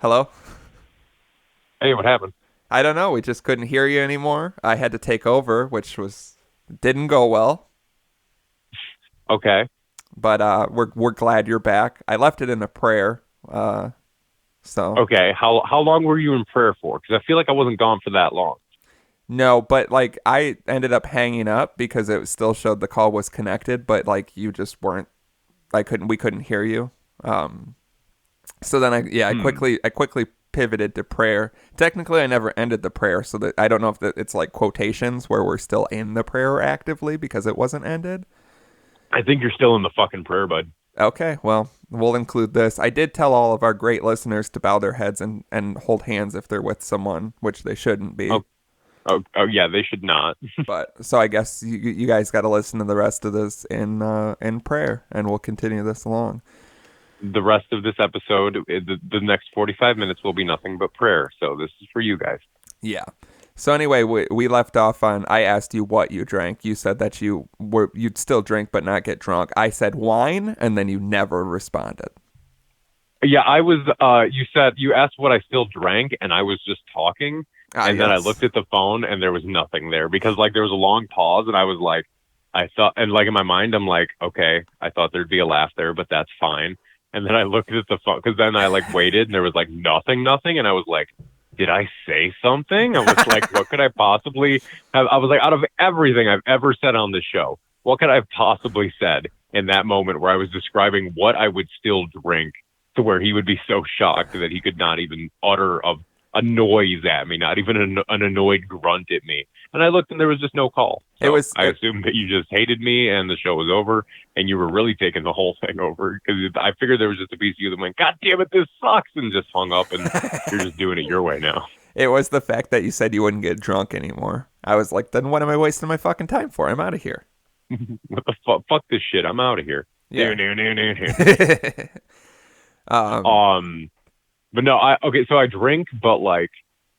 Speaker 2: Hello?
Speaker 1: Hey, what happened?
Speaker 2: I don't know. We just couldn't hear you anymore. I had to take over, which didn't go well.
Speaker 1: Okay.
Speaker 2: But we're glad you're back. I left it in a prayer. So
Speaker 1: okay. How long were you in prayer for? Because I feel like I wasn't gone for that long.
Speaker 2: No, but I ended up hanging up because it still showed the call was connected, but you just weren't. We couldn't hear you. So then I quickly pivoted to prayer. Technically, I never ended the prayer, so that I don't know if it's quotations where we're still in the prayer actively because it wasn't ended.
Speaker 1: I think you're still in the fucking prayer, bud.
Speaker 2: Okay, well, we'll include this. I did tell all of our great listeners to bow their heads and hold hands if they're with someone, which they shouldn't be.
Speaker 1: Oh yeah, they should not.
Speaker 2: But so I guess you guys got to listen to the rest of this in prayer, and we'll continue this along.
Speaker 1: The rest of this episode, the next 45 minutes will be nothing but prayer. So this is for you guys.
Speaker 2: Yeah. So anyway, we left off on, I asked you what you drank. You said that you'd still drink but not get drunk. I said wine, and then you never responded.
Speaker 1: Yeah, I was. You asked what I still drank, and I was just talking, and then I looked at the phone, and there was nothing there because like there was a long pause, and I was like, I thought, and like in my mind, I'm like, okay, I thought there'd be a laugh there, but that's fine. And then I looked at the phone because then I like waited, and there was like nothing, and I was like, did I say something? I was like, what could I possibly have? I was like, out of everything I've ever said on the show, what could I have possibly said in that moment where I was describing what I would still drink to where he would be so shocked that he could not even utter a noise at me, not even an annoyed grunt at me. And I looked and there was just no call. So I assumed that you just hated me and the show was over and you were really taking the whole thing over because I figured there was just a piece of you that went, God damn it, this sucks, and just hung up and you're just doing it your way now.
Speaker 2: It was the fact that you said you wouldn't get drunk anymore. I was like, then what am I wasting my fucking time for? I'm out of here.
Speaker 1: What the fuck? Fuck this shit. I'm out of here.
Speaker 2: Yeah.
Speaker 1: But no, so I drink, but like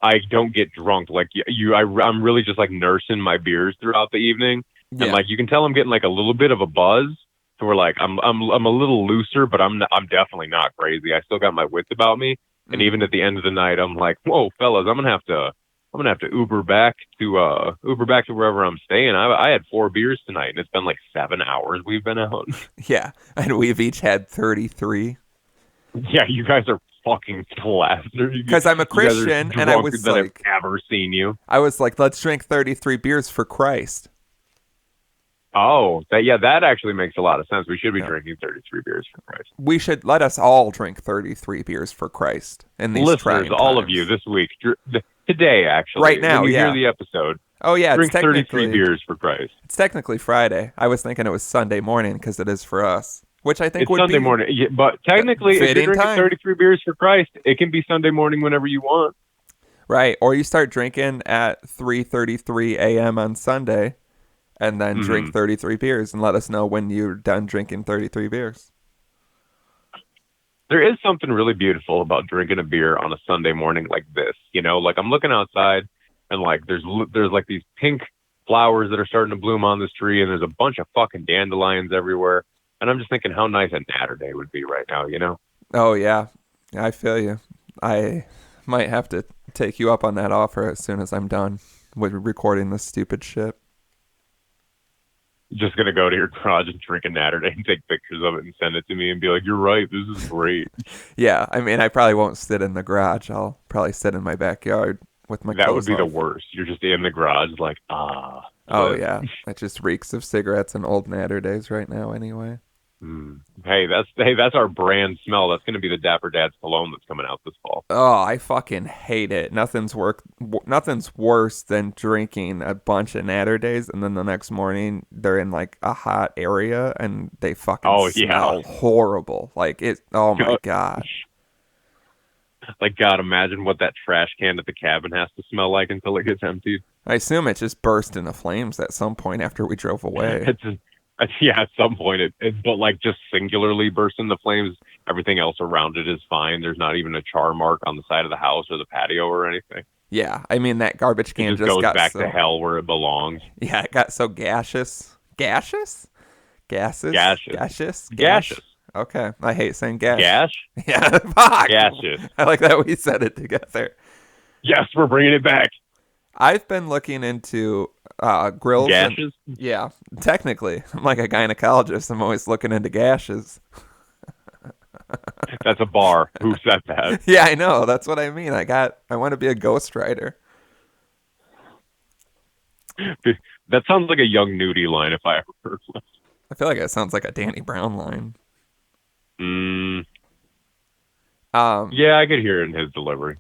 Speaker 1: I don't get drunk. Like I'm really just like nursing my beers throughout the evening, and like you can tell I'm getting like a little bit of a buzz. So we're like I'm a little looser, but I'm definitely not crazy. I still got my wits about me, and even at the end of the night, I'm like, whoa, fellas, I'm gonna have to Uber back to wherever I'm staying. I had 4 beers tonight, and it's been like 7 hours we've been out.
Speaker 2: Yeah, and we've each had 33.
Speaker 1: Yeah, you guys are fucking plastered.
Speaker 2: Because I'm a Christian, and I was like,
Speaker 1: I've ever seen you.
Speaker 2: I was like, let's drink 33 beers for Christ.
Speaker 1: Oh, that actually makes a lot of sense. We should be drinking 33 beers for Christ.
Speaker 2: We should let us all drink 33 beers for Christ in these
Speaker 1: listeners, all of you this week, today actually,
Speaker 2: right now,
Speaker 1: when you hear the episode.
Speaker 2: Oh yeah,
Speaker 1: drink 33 beers for Christ.
Speaker 2: It's technically Friday. I was thinking it was Sunday morning because it is for us. Which I think
Speaker 1: it's
Speaker 2: would
Speaker 1: Sunday
Speaker 2: be
Speaker 1: morning. Yeah, but technically, if you're drinking 33 beers for Christ, it can be Sunday morning whenever you want.
Speaker 2: Right. Or you start drinking at 3:33 a.m. on Sunday and then drink 33 beers and let us know when you're done drinking 33 beers.
Speaker 1: There is something really beautiful about drinking a beer on a Sunday morning like this. You know, like I'm looking outside and like there's like these pink flowers that are starting to bloom on this tree and there's a bunch of fucking dandelions everywhere. And I'm just thinking how nice a natter day would be right now, you know?
Speaker 2: Oh, yeah. I feel you. I might have to take you up on that offer as soon as I'm done with recording this stupid shit.
Speaker 1: Just going to go to your garage and drink a natter day and take pictures of it and send it to me and be like, you're right, this is great.
Speaker 2: Yeah, I mean, I probably won't sit in the garage. I'll probably sit in my backyard with my clothes
Speaker 1: That would be
Speaker 2: off.
Speaker 1: The worst. You're just in the garage like, ah.
Speaker 2: Oh, yeah. It just reeks of cigarettes and old natter days right now anyway.
Speaker 1: Hey, that's our brand smell. That's going to be the Dapper Dad's cologne that's coming out this fall.
Speaker 2: Oh, I fucking hate it. Nothing's worse than drinking a bunch of natter days and then the next morning they're in like a hot area and they fucking smell horrible. Like it. Oh my gosh.
Speaker 1: Like God, imagine what that trash can at the cabin has to smell like until it gets emptied.
Speaker 2: I assume it just burst into flames at some point after we drove away.
Speaker 1: Yeah, at some point, but like just singularly burst into flames. Everything else around it is fine. There's not even a char mark on the side of the house or the patio or anything.
Speaker 2: Yeah, I mean that garbage can just
Speaker 1: goes
Speaker 2: got
Speaker 1: back to hell where it belongs.
Speaker 2: Yeah, it got so gaseous. Gaseous?
Speaker 1: Gaseous.
Speaker 2: Okay, I hate saying gas.
Speaker 1: Gas?
Speaker 2: Yeah, fuck.
Speaker 1: Gaseous.
Speaker 2: I like that we said it together.
Speaker 1: Yes, we're bringing it back.
Speaker 2: I've been looking into grills.
Speaker 1: Gashes?
Speaker 2: Yeah, technically. I'm like a gynecologist. I'm always looking into gashes.
Speaker 1: That's a bar. Who said that?
Speaker 2: Yeah, I know. That's what I mean. I want to be a ghostwriter.
Speaker 1: That sounds like a Young Nudie line if I ever heard one.
Speaker 2: I feel like it sounds like a Danny Brown line.
Speaker 1: Yeah, I could hear it in his delivery.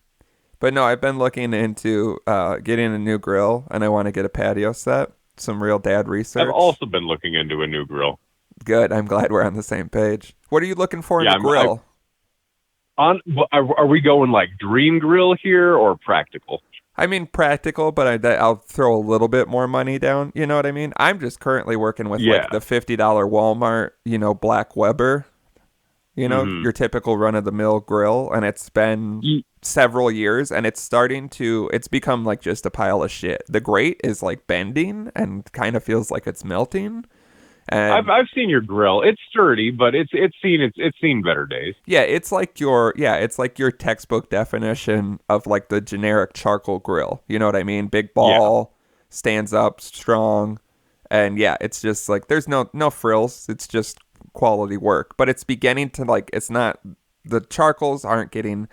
Speaker 2: But no, I've been looking into getting a new grill, and I want to get a patio set. Some real dad research.
Speaker 1: I've also been looking into a new grill.
Speaker 2: Good. I'm glad we're on the same page. What are you looking for in a grill?
Speaker 1: Are we going like dream grill here or practical?
Speaker 2: I mean, practical, but I'll throw a little bit more money down. You know what I mean? I'm just currently working with
Speaker 1: Yeah.
Speaker 2: like the $50 Walmart, black Weber,
Speaker 1: Hmm.
Speaker 2: your typical run of the mill grill. And it's been several years and it's become like just a pile of shit. The grate is like bending and kind of feels like it's melting. And
Speaker 1: I've seen your grill. It's sturdy, but it's seen better days.
Speaker 2: yeah, it's like your textbook definition of like the generic charcoal grill. You know what I mean? Big
Speaker 1: Yeah.
Speaker 2: ball, stands up strong, and yeah, it's just like there's no frills. It's just quality work. But it's beginning to like it's not the charcoals aren't getting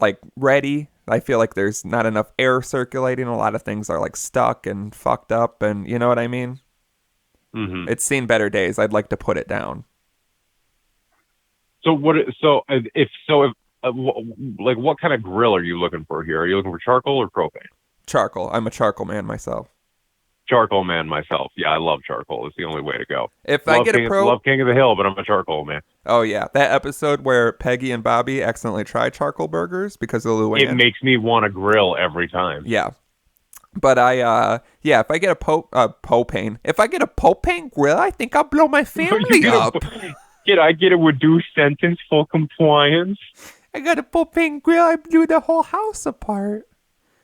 Speaker 2: like ready. I feel like there's not enough air circulating. A lot of things are like stuck and fucked up, and you know what I mean?
Speaker 1: Hmm.
Speaker 2: It's seen better days. I'd like to put it down.
Speaker 1: So like what kind of grill are you looking for here? Are you looking for charcoal or propane?
Speaker 2: Charcoal. I'm a charcoal man myself.
Speaker 1: Charcoal man myself. Yeah, I love charcoal. It's the only way to go.
Speaker 2: If I get a
Speaker 1: Love King of the Hill, but I'm a charcoal man.
Speaker 2: Oh yeah, that episode where Peggy and Bobby accidentally try charcoal burgers because of
Speaker 1: It
Speaker 2: Luann.
Speaker 1: makes me want to grill every time.
Speaker 2: Yeah, but if I get a propane, if I get a propane grill, I think I'll blow my family up.
Speaker 1: Can I get a reduced sentence for compliance?
Speaker 2: I got a propane grill, I blew the whole house apart.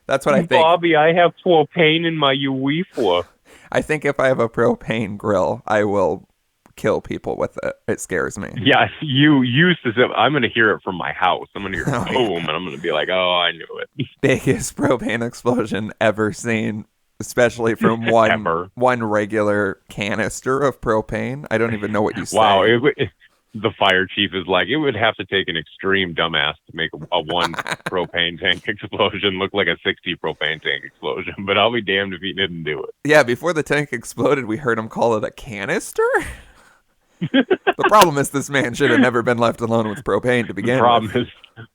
Speaker 2: That's what I think.
Speaker 1: Bobby, I have propane in my UEFA.
Speaker 2: I think if I have a propane grill, I will kill people with it. It scares me.
Speaker 1: Yeah, you used to say, I'm going to hear it from my house. I'm going to hear
Speaker 2: Oh,
Speaker 1: boom,
Speaker 2: yeah.
Speaker 1: and I'm going to be like, oh, I knew it.
Speaker 2: Biggest propane explosion ever seen, especially from one regular canister of propane. I don't even know what you say.
Speaker 1: Wow, the fire chief is like, it would have to take an extreme dumbass to make a one propane tank explosion look like a 60 propane tank explosion. But I'll be damned if he didn't do it.
Speaker 2: Yeah, before the tank exploded, we heard him call it a canister. The problem is this man should have never been left alone with propane to begin with.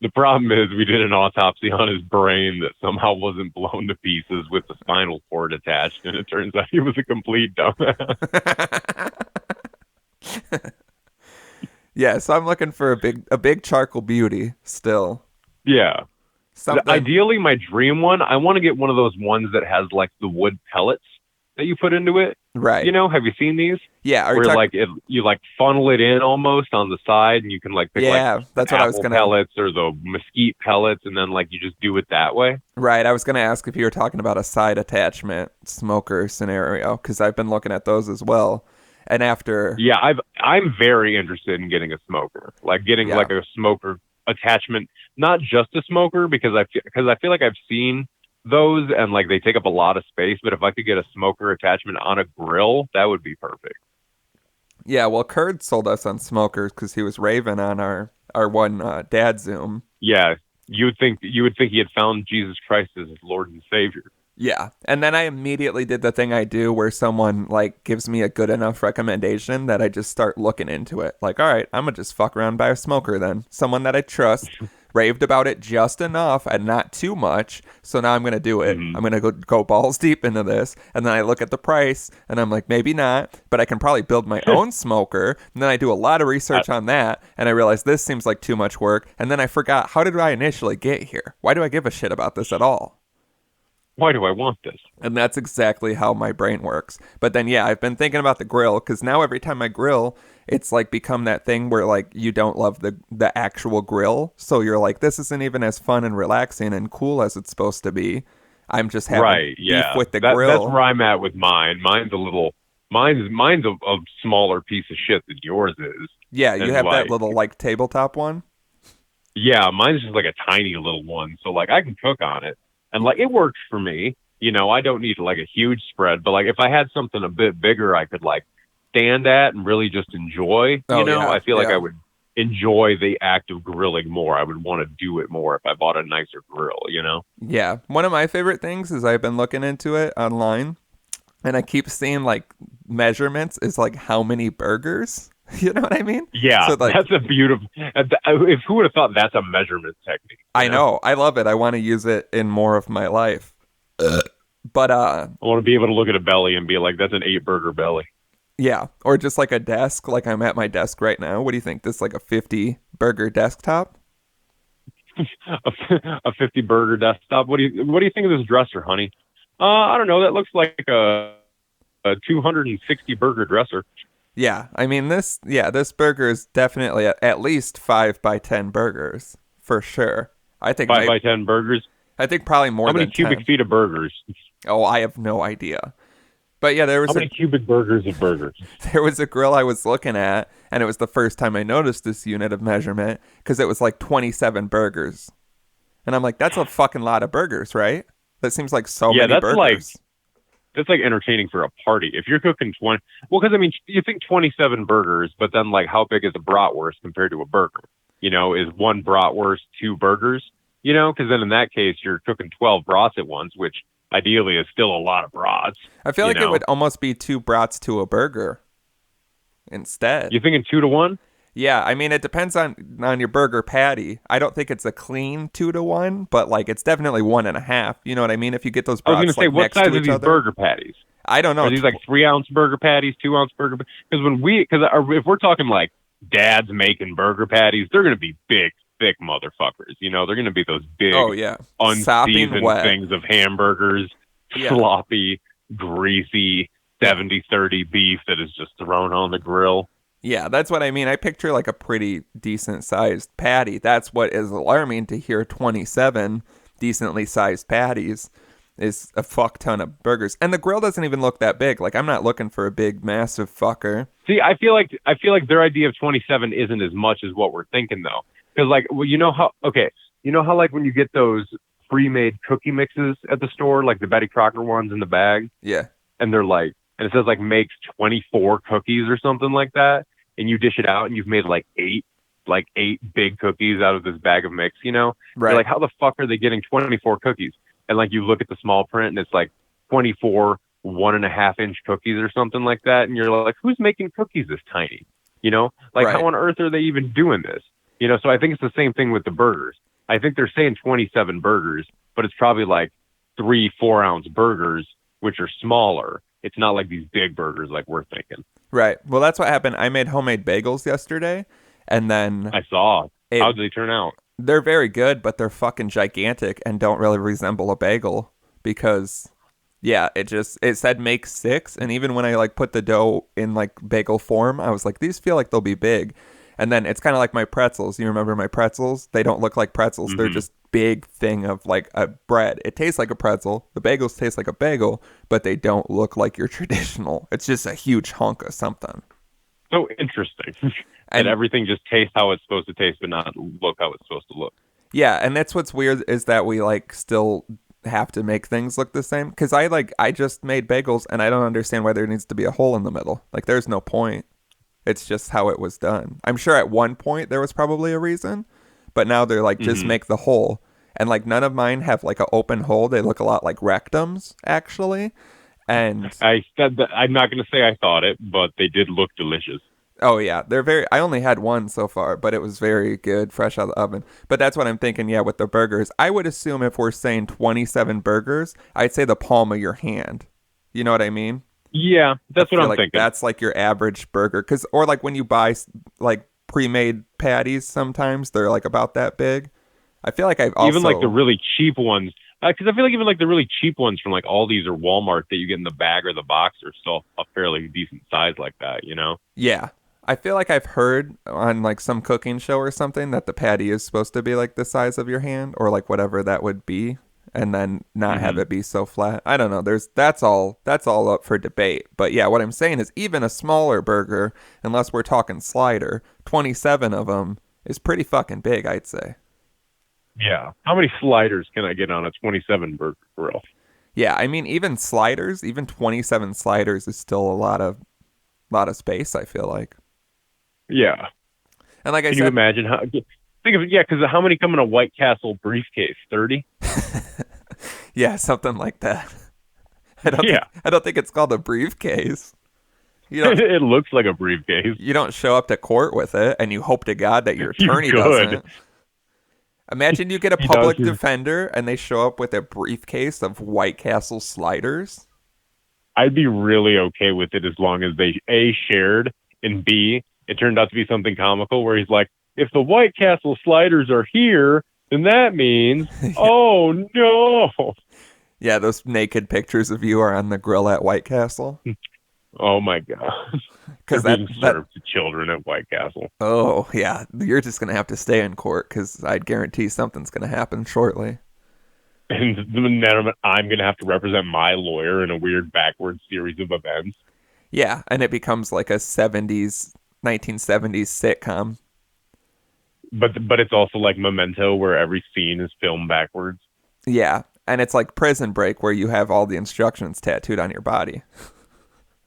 Speaker 1: The problem is we did an autopsy on his brain that somehow wasn't blown to pieces with the spinal cord attached, and it turns out he was a complete dumbass.
Speaker 2: Yeah, so I'm looking for a big charcoal beauty still.
Speaker 1: Yeah.
Speaker 2: Something.
Speaker 1: Ideally, my dream one, I want to get one of those ones that has like the wood pellets that you put into it.
Speaker 2: Right.
Speaker 1: Have you seen these?
Speaker 2: Yeah.
Speaker 1: Where you like funnel it in almost on the side, and you can like pick
Speaker 2: that's what I was gonna
Speaker 1: pellets or the mesquite pellets, and then like you just do it that way.
Speaker 2: Right. I was gonna ask if you were talking about a side attachment smoker scenario because I've been looking at those as well. And after
Speaker 1: I'm very interested in getting a smoker, like getting like a smoker attachment, not just a smoker because I feel like I've seen those and like they take up a lot of space. But if I could get a smoker attachment on a grill, that would be perfect.
Speaker 2: Yeah, well, Kurd sold us on smokers because he was raving on our one dad Zoom.
Speaker 1: Yeah, you would think he had found Jesus Christ as his Lord and Savior.
Speaker 2: Yeah, and then I immediately did the thing I do where someone like gives me a good enough recommendation that I just start looking into it. Like, all right, I'm gonna just fuck around by a smoker then. Someone that I trust raved about it just enough and not too much. So now I'm gonna do it.
Speaker 1: Mm-hmm.
Speaker 2: I'm gonna go balls deep into this, and then I look at the price and I'm like, maybe not, but I can probably build my own smoker. And then I do a lot of research on that, and I realize this seems like too much work. And then I forgot, how did I initially get here? Why do I give a shit about this at all?
Speaker 1: Why do I want this?
Speaker 2: And that's exactly how my brain works. But then, yeah, I've been thinking about the grill because now every time I grill, it's like become that thing where like you don't love the actual grill. So you're like, this isn't even as fun and relaxing and cool as it's supposed to be. I'm just having beef with the grill.
Speaker 1: That's where I'm at with mine. Mine's a smaller piece of shit than yours is.
Speaker 2: Yeah, you have that little like tabletop one.
Speaker 1: Yeah, mine's just like a tiny little one. So like I can cook on it. And like it works for me, I don't need like a huge spread, but like if I had something a bit bigger, I could like stand at and really just enjoy. I feel like I would enjoy the act of grilling more. I would want to do it more if I bought a nicer grill.
Speaker 2: Yeah, one of my favorite things is I've been looking into it online, and I keep seeing like measurements is like how many burgers. You know what I mean?
Speaker 1: Yeah,
Speaker 2: so, like,
Speaker 1: that's a beautiful. If who would have thought that's a measurement technique?
Speaker 2: I know, I love it. I want to use it in more of my life. But
Speaker 1: I want to be able to look at a belly and be like, "That's an 8-burger belly."
Speaker 2: Yeah, or just like a desk. Like I'm at my desk right now. What do you think? This is like a 50-burger desktop.
Speaker 1: a 50 burger desktop. What do you think of this dresser, honey? I don't know. That looks like a 260 burger dresser.
Speaker 2: Yeah, I mean this burger is definitely at least 5 by 10 burgers for sure. I think
Speaker 1: 5 by 10 burgers.
Speaker 2: I think probably more than 10.
Speaker 1: How many cubic feet of burgers?
Speaker 2: Oh, I have no idea. But yeah, there was
Speaker 1: how many cubic burgers of burgers?
Speaker 2: There was a grill I was looking at, and it was the first time I noticed this unit of measurement because it was like 27 burgers, and I'm like, that's a fucking lot of burgers, right? That seems like so many burgers.
Speaker 1: That's like entertaining for a party. If you're cooking 20, well, because I mean, you think 27 burgers, but then like how big is a bratwurst compared to a burger? You know, is one bratwurst 2 burgers? You know, because then in that case, you're cooking 12 brats at once, which ideally is still a lot of brats.
Speaker 2: I feel like it would almost be 2 brats to a burger instead.
Speaker 1: You thinking 2 to 1?
Speaker 2: Yeah, I mean, it depends on your burger patty. I don't think it's a clean 2 to 1, but like it's definitely 1.5. You know what I mean? If you get those brats,
Speaker 1: I was going to say, what size are these burger patties?
Speaker 2: I don't know.
Speaker 1: Are these like 3-ounce burger patties, 2-ounce burger? Because if we're talking like dad's making burger patties, they're going to be big, thick motherfuckers. You know, they're going to be those big, unseasoned things of hamburgers, sloppy, greasy, 70-30 beef that is just thrown on the grill.
Speaker 2: Yeah, that's what I mean. I picture like a pretty decent sized patty. That's what is alarming to hear 27 decently sized patties is a fuck ton of burgers. And the grill doesn't even look that big. Like I'm not looking for a big, massive fucker.
Speaker 1: See, I feel like their idea of 27 isn't as much as what we're thinking though. Because like, well, you know how like when you get those pre-made cookie mixes at the store, like the Betty Crocker ones in the bag?
Speaker 2: Yeah.
Speaker 1: And they're like, and it says like makes 24 cookies or something like that, and you dish it out and you've made like eight big cookies out of this bag of mix, you know?
Speaker 2: Right.
Speaker 1: You're like, how the fuck are they getting 24 cookies? And like you look at the small print and it's like 24 1.5-inch cookies or something like that, and you're like, who's making cookies this tiny? You know? Like how on earth are they even doing this? You know, so I think it's the same thing with the burgers. I think they're saying 27 burgers, but it's probably like 3-4-ounce burgers, which are smaller. It's not like these big burgers like we're thinking.
Speaker 2: Right. Well, that's what happened. I made homemade bagels yesterday, and then
Speaker 1: I saw. How did they turn out?
Speaker 2: They're very good, but they're fucking gigantic and don't really resemble a bagel because, yeah, it said make 6, and even when I like put the dough in like bagel form, I was like, these feel like they'll be big. And then it's kind of like my pretzels. You remember my pretzels? They don't look like pretzels. Mm-hmm. They're just big thing of like a bread. It tastes like a pretzel. The bagels taste like a bagel, but they don't look like your traditional. It's just a huge hunk of something.
Speaker 1: So interesting. And everything just tastes how it's supposed to taste, but not look how it's supposed to look.
Speaker 2: Yeah, and that's what's weird is that we like still have to make things look the same. Because I just made bagels, and I don't understand why there needs to be a hole in the middle. Like, there's no point. It's just how it was done. I'm sure at one point there was probably a reason, but now they're like, just make the hole. And like none of mine have like an open hole. They look a lot like rectums, actually. And
Speaker 1: I said that I'm not going to say I thought it, but they did look delicious.
Speaker 2: Oh yeah, I only had one so far, but it was very good, fresh out of the oven. But that's what I'm thinking, yeah, with the burgers. I would assume if we're saying 27 burgers, I'd say the palm of your hand. You know what I mean?
Speaker 1: Yeah, that's what I'm thinking.
Speaker 2: That's like your average burger. Or like when you buy like pre-made patties, sometimes they're like about that big. I feel like I've also...
Speaker 1: Even like the really cheap ones. Because I feel like even like the really cheap ones from like Aldi's or Walmart that you get in the bag or the box are still a fairly decent size like that, you know?
Speaker 2: Yeah. I feel like I've heard on like some cooking show or something that the patty is supposed to be like the size of your hand or like whatever that would be, and then not have it be so flat. I don't know. That's all up for debate. But yeah, what I'm saying is even a smaller burger, unless we're talking slider, 27 of them is pretty fucking big, I'd say.
Speaker 1: Yeah. How many sliders can I get on a 27 burger grill?
Speaker 2: Yeah, I mean even sliders, even 27 sliders is still a lot of space, I feel like.
Speaker 1: Yeah.
Speaker 2: And like I said,
Speaker 1: can you imagine how? Think of it, yeah, because how many come in a White Castle briefcase? 30?
Speaker 2: Yeah, something like that. I don't think it's called a briefcase.
Speaker 1: It looks like a briefcase.
Speaker 2: You don't show up to court with it, and you hope to God that your attorney doesn't. Imagine you get a public defender, and they show up with a briefcase of White Castle sliders.
Speaker 1: I'd be really okay with it as long as they A, shared, and B, it turned out to be something comical where he's like, if the White Castle sliders are here, then that means,
Speaker 2: Yeah.
Speaker 1: oh no.
Speaker 2: Yeah, those naked pictures of you are on the grill at White Castle.
Speaker 1: Oh my God. They're
Speaker 2: Because
Speaker 1: being
Speaker 2: that
Speaker 1: served to children at White Castle.
Speaker 2: oh yeah, you're just gonna have to stay in court because I guarantee something's gonna happen shortly.
Speaker 1: And then I'm going to have to represent my lawyer in a weird backwards series of events.
Speaker 2: Yeah, and it becomes like a 1970s sitcom.
Speaker 1: But it's also like Memento, where every scene is filmed backwards.
Speaker 2: Yeah, and it's like Prison Break where you have all the instructions tattooed on your body.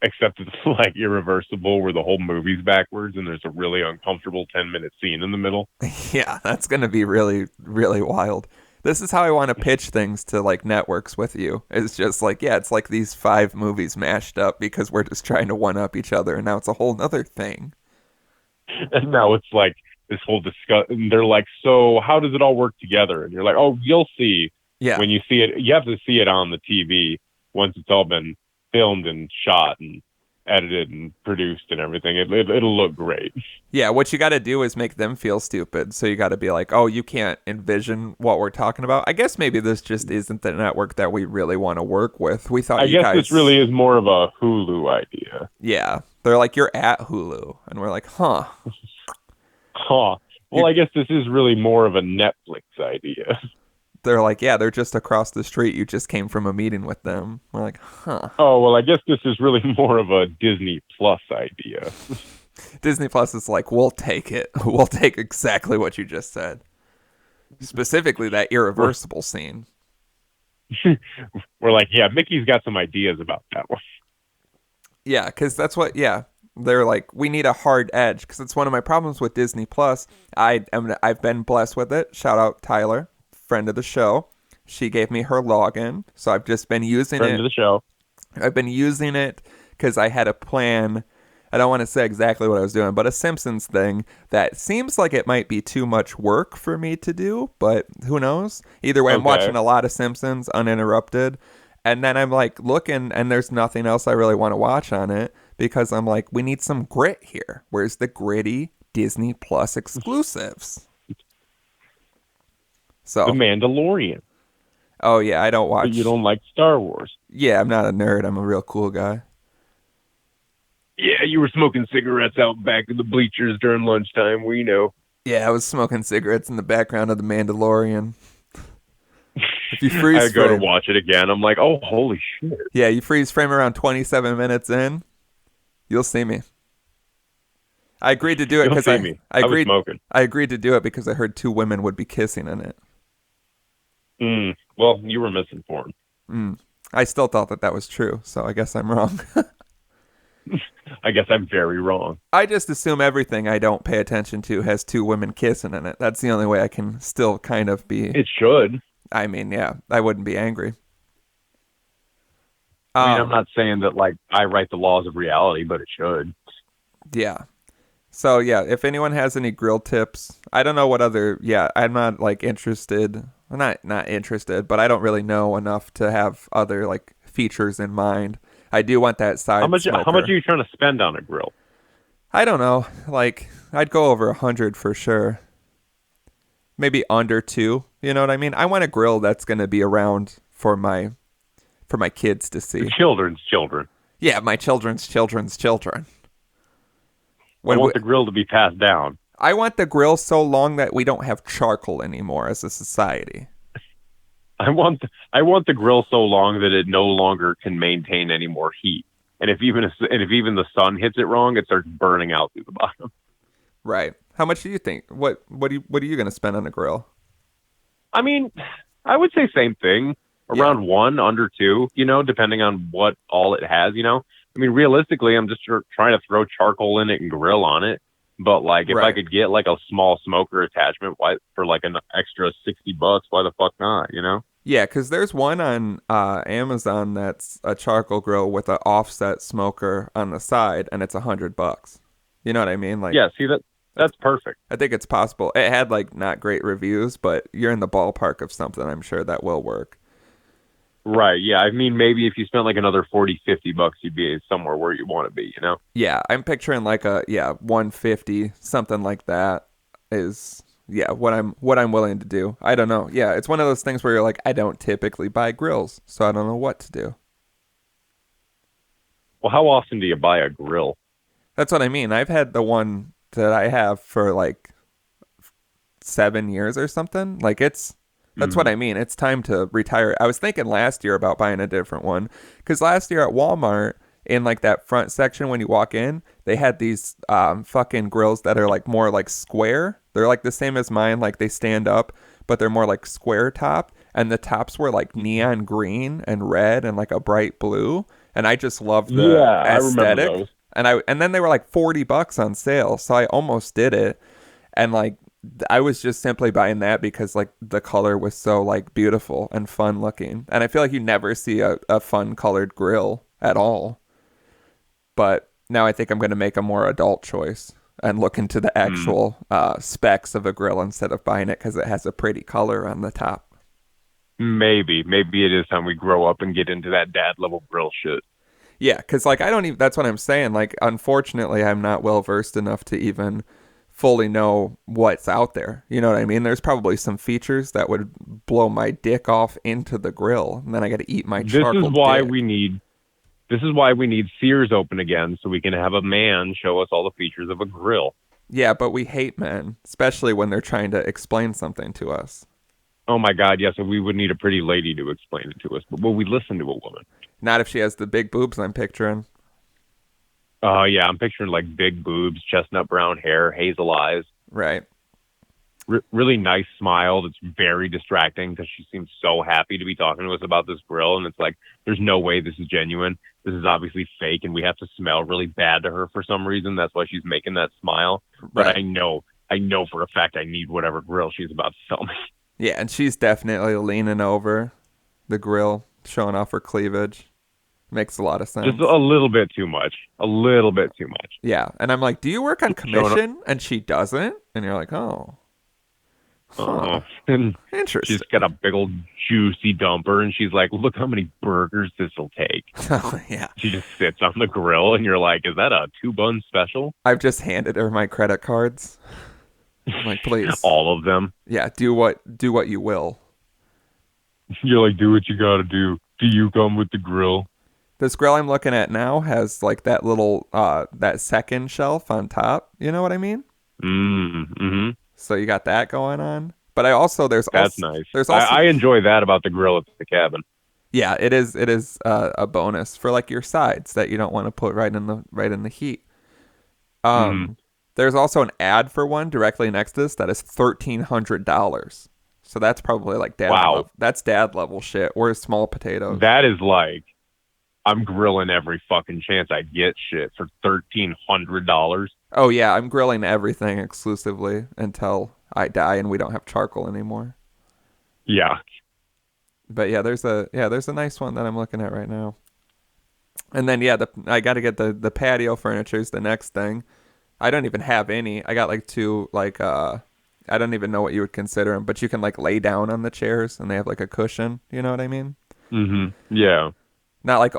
Speaker 1: Except it's like irreversible, where the whole movie's backwards, and there's a really uncomfortable 10-minute scene in the middle.
Speaker 2: Yeah, that's gonna be really, really wild. This is how I want to pitch things to like networks with you. It's just like, yeah, it's like these 5 movies mashed up because we're just trying to one up each other, and now it's a whole other thing.
Speaker 1: And now it's like this whole discussion. They're like, so how does it all work together? And you're like, oh, you'll see
Speaker 2: Yeah,
Speaker 1: when you see it. You have to see it on the TV once it's all been filmed and shot and edited and produced and everything. It'll look great.
Speaker 2: yeah. What you got to do is make them feel stupid. So you got to be like, oh, you can't envision what we're talking about. I guess maybe this just isn't the network that we really want to work with. We thought
Speaker 1: I
Speaker 2: you
Speaker 1: guess
Speaker 2: guys.
Speaker 1: this really is more of a Hulu idea.
Speaker 2: Yeah, they're like, you're at Hulu, and we're like, huh.
Speaker 1: Huh. Well, I guess this is really more of a Netflix idea.
Speaker 2: They're like, yeah, they're just across the street. You just came from a meeting with them. We're like, huh.
Speaker 1: Oh, well, I guess this is really more of a Disney Plus idea.
Speaker 2: Disney Plus is like, we'll take it. We'll take exactly what you just said. Specifically, that irreversible scene.
Speaker 1: We're like, yeah, Mickey's got some ideas about that one.
Speaker 2: Yeah, because that's what, yeah. They're like, we need a hard edge because it's one of my problems with Disney Plus. I've been blessed with it. Shout out Tyler, friend of the show. She gave me her login, so I've just been using
Speaker 1: Friend of the show.
Speaker 2: I've been using it because I had a plan. I don't want to say exactly what I was doing, but a Simpsons thing that seems like it might be too much work for me to do, but who knows? Either way, I'm watching a lot of Simpsons uninterrupted, and then I'm like looking, and there's nothing else I really want to watch on it because I'm like, we need some grit here. Where's the gritty Disney Plus exclusives? So,
Speaker 1: The Mandalorian.
Speaker 2: oh yeah, I don't watch.
Speaker 1: But you don't like Star Wars.
Speaker 2: Yeah, I'm not a nerd. I'm a real cool guy.
Speaker 1: Yeah, you were smoking cigarettes out back in the bleachers during lunchtime. We know.
Speaker 2: Yeah, I was smoking cigarettes in the background of The Mandalorian. If you freeze
Speaker 1: I go
Speaker 2: frame,
Speaker 1: to watch it again. I'm like, oh, holy shit.
Speaker 2: yeah, you freeze frame around 27 minutes in, you'll see me. I agreed to do it because I agreed.
Speaker 1: Smoking.
Speaker 2: I agreed to do it because I heard 2 women would be kissing in it.
Speaker 1: Well, you were misinformed.
Speaker 2: I still thought that was true, so I guess I'm wrong.
Speaker 1: I guess I'm very wrong.
Speaker 2: I just assume everything I don't pay attention to has 2 women kissing in it. That's the only way I can still kind of be.
Speaker 1: It should.
Speaker 2: I mean, yeah, I wouldn't be angry.
Speaker 1: I mean, I'm not saying that like I write the laws of reality, but it should.
Speaker 2: Yeah. So yeah, if anyone has any grill tips, I don't know what other. Yeah, I'm not like interested. Not interested, but I don't really know enough to have other like features in mind. I do want that side.
Speaker 1: How much
Speaker 2: smoker.
Speaker 1: are you trying to spend on a grill?
Speaker 2: I don't know. Like I'd go over 100 for sure. Maybe under 2. You know what I mean? I want a grill that's going to be around for my kids to see.
Speaker 1: The children's children.
Speaker 2: Yeah, my children's children.
Speaker 1: I want the grill to be passed down.
Speaker 2: I want the grill so long that we don't have charcoal anymore as a society.
Speaker 1: I want the grill so long that it no longer can maintain any more heat. And if even the sun hits it wrong, it starts burning out through the bottom.
Speaker 2: Right. How much do you think? What are you going to spend on a grill?
Speaker 1: I mean, I would say same thing. Around 1, under 2, depending on what all it has, I mean, realistically, I'm just trying to throw charcoal in it and grill on it. But like, if I could get like a small smoker attachment, for like an extra $60, why the fuck not?
Speaker 2: Yeah, because there's one on Amazon that's a charcoal grill with an offset smoker on the side, and it's $100. You know what I mean? Like,
Speaker 1: yeah, see that's perfect.
Speaker 2: I think it's possible. It had like not great reviews, but you're in the ballpark of something. I'm sure that will work.
Speaker 1: Right. Yeah. I mean, maybe if you spent like another $40-$50, you'd be somewhere where you want to be.
Speaker 2: Yeah, I'm picturing like a 150 something like that is yeah, what I'm willing to do. I don't know. Yeah, it's one of those things where you're like, I don't typically buy grills, so I don't know what to do.
Speaker 1: Well, how often do you buy a grill?
Speaker 2: That's what I mean. I've had the one that I have for like 7 years or something. Like that's what
Speaker 1: Mm.
Speaker 2: I mean. It's time to retire. I was thinking last year about buying a different one because last year at Walmart, in like that front section when you walk in, they had these fucking grills that are like more like square. They're like the same as mine, like they stand up, but they're more like square top, and the tops were like neon green and red and like a bright blue, and I just love the
Speaker 1: Yeah, I remember
Speaker 2: aesthetic.
Speaker 1: those.
Speaker 2: And then they were like $40 on sale, so I almost did it. And like I was just simply buying that because like the color was so like beautiful and fun looking. And I feel like you never see a fun colored grill at all. But now I think I'm going to make a more adult choice and look into the
Speaker 1: Mm.
Speaker 2: actual specs of a grill instead of buying it because it has a pretty color on the top.
Speaker 1: Maybe it is time we grow up and get into that dad level grill shit.
Speaker 2: Yeah, because like I don't even, that's what I'm saying. Like, unfortunately, I'm not well versed enough to even fully know what's out there. You know what I mean? There's probably some features that would blow my dick off into the grill, and then I got to eat my
Speaker 1: This is
Speaker 2: charcoal
Speaker 1: why
Speaker 2: dick.
Speaker 1: we need this is why we need Sears open again so we can have a man show us all the features of a grill.
Speaker 2: Yeah, but we hate men, especially when they're trying to explain something to us.
Speaker 1: Oh my God, yes, we would need a pretty lady to explain it to us, but will we listen to a woman?
Speaker 2: Not if she has the big boobs I'm picturing.
Speaker 1: Oh yeah, I'm picturing like big boobs, chestnut brown hair, hazel eyes,
Speaker 2: Right.
Speaker 1: really nice smile that's very distracting because she seems so happy to be talking to us about this grill, and it's like there's no way this is genuine. This is obviously fake, and we have to smell really bad to her for some reason. That's why she's making that smile. But
Speaker 2: Right.
Speaker 1: I know for a fact I need whatever grill she's about to sell me.
Speaker 2: Yeah, and she's definitely leaning over the grill, showing off her cleavage. Makes a lot of
Speaker 1: Just
Speaker 2: sense.
Speaker 1: a little bit too much. A little bit too much.
Speaker 2: Yeah, and I'm like, "Do you work on
Speaker 1: Showing up.
Speaker 2: commission?" And she doesn't, and you're like, "Oh, huh,
Speaker 1: And she's
Speaker 2: interesting."
Speaker 1: got a big old juicy dumper, and she's like, "Look how many burgers this will take."
Speaker 2: Oh yeah,
Speaker 1: She just sits on the grill, and you're like, "Is that a 2 bun special?"
Speaker 2: I've just handed her my credit cards. I'm like, "Please,
Speaker 1: All of them.
Speaker 2: yeah, do what you will."
Speaker 1: You're like, "Do what you gotta do. Do you come with the grill?"
Speaker 2: This grill I'm looking at now has like that little that second shelf on top. You know what I mean?
Speaker 1: Mm-hmm.
Speaker 2: So you got that going on. But I also
Speaker 1: That's nice.
Speaker 2: there's also
Speaker 1: I enjoy that about the grill at the cabin.
Speaker 2: yeah, it is a bonus for like your sides that you don't want to put right in the heat.
Speaker 1: Mm-hmm.
Speaker 2: There's also an ad for one directly next to this that is $1,300. So that's probably like dad
Speaker 1: Wow.
Speaker 2: level. That's dad level shit. Or small potatoes.
Speaker 1: That is like I'm grilling every fucking chance I get shit for $1,300.
Speaker 2: Oh yeah, I'm grilling everything exclusively until I die and we don't have charcoal anymore.
Speaker 1: Yeah.
Speaker 2: But yeah, there's a nice one that I'm looking at right now. And then yeah, I got to get the patio furniture is the next thing. I don't even have any. I got like two like I don't even know what you would consider them, but you can like lay down on the chairs and they have like a cushion. You know what I mean?
Speaker 1: Mm-hmm. Yeah.
Speaker 2: Not like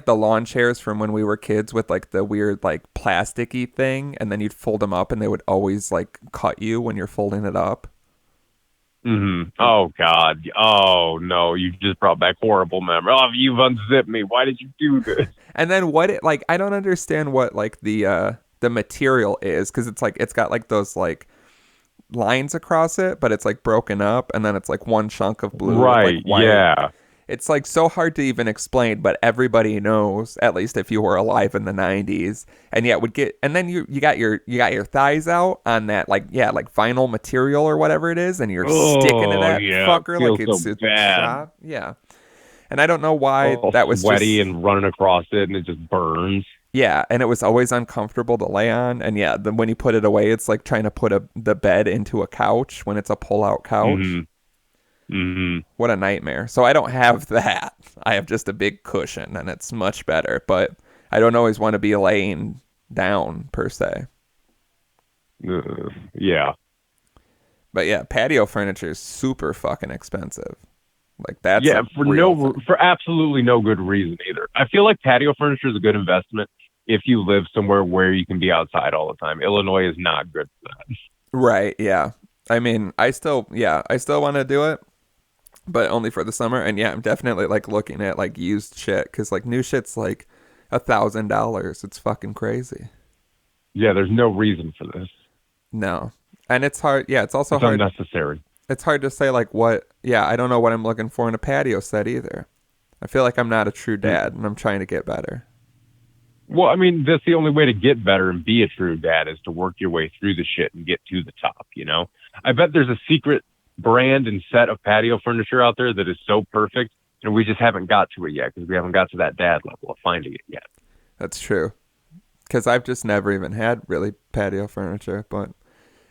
Speaker 2: the lawn chairs from when we were kids with like the weird like plasticky thing, and then you'd fold them up and they would always like cut you when you're folding it up.
Speaker 1: Mm-hmm. Oh God. Oh no, you just brought back horrible memories. Oh, you've unzipped me. Why did you do this?
Speaker 2: And then what it like I don't understand what like the material is because it's like it's got like those like lines across it, but it's like broken up, and then it's like one chunk of blue with like
Speaker 1: Right.
Speaker 2: white.
Speaker 1: Yeah.
Speaker 2: It's like so hard to even explain, but everybody knows, at least if you were alive in the 90s. And yeah, would get and then you got your thighs out on that like yeah, like vinyl material or whatever it is, and you're sticking to
Speaker 1: Oh
Speaker 2: that
Speaker 1: yeah.
Speaker 2: fucker like
Speaker 1: Feels
Speaker 2: it's
Speaker 1: so
Speaker 2: a
Speaker 1: bad.
Speaker 2: job. Yeah. And I don't know why
Speaker 1: All
Speaker 2: that was
Speaker 1: sweaty
Speaker 2: just
Speaker 1: and running across it, and it just burns.
Speaker 2: yeah, and it was always uncomfortable to lay on. And yeah, then when you put it away, it's like trying to put the bed into a couch when it's a pull-out couch.
Speaker 1: Mm-hmm. Mm-hmm.
Speaker 2: What a nightmare. So I don't have that. I have just a big cushion and it's much better, but I don't always want to be laying down per se.
Speaker 1: Yeah.
Speaker 2: But yeah, patio furniture is super fucking expensive. Like that's
Speaker 1: Yeah,
Speaker 2: a real thing.
Speaker 1: for absolutely no good reason either. I feel like patio furniture is a good investment if you live somewhere where you can be outside all the time. Illinois is not good for that.
Speaker 2: Right, yeah. I mean, I still want to do it, but only for the summer. And yeah, I'm definitely like looking at like used shit because like new shit's like $1,000. It's fucking crazy.
Speaker 1: Yeah, there's no reason for this.
Speaker 2: No, and it's hard. Yeah, it's also
Speaker 1: It's
Speaker 2: hard.
Speaker 1: unnecessary.
Speaker 2: It's hard to say like what. Yeah, I don't know what I'm looking for in a patio set either. I feel like I'm not a true dad, and I'm trying to get better.
Speaker 1: Well, I mean, that's the only way to get better and be a true dad is to work your way through the shit and get to the top, you know? I bet there's a secret brand and set of patio furniture out there that is so perfect, and we just haven't got to it yet because we haven't got to that dad level of finding it yet.
Speaker 2: That's true. Because I've just never even had really patio furniture, but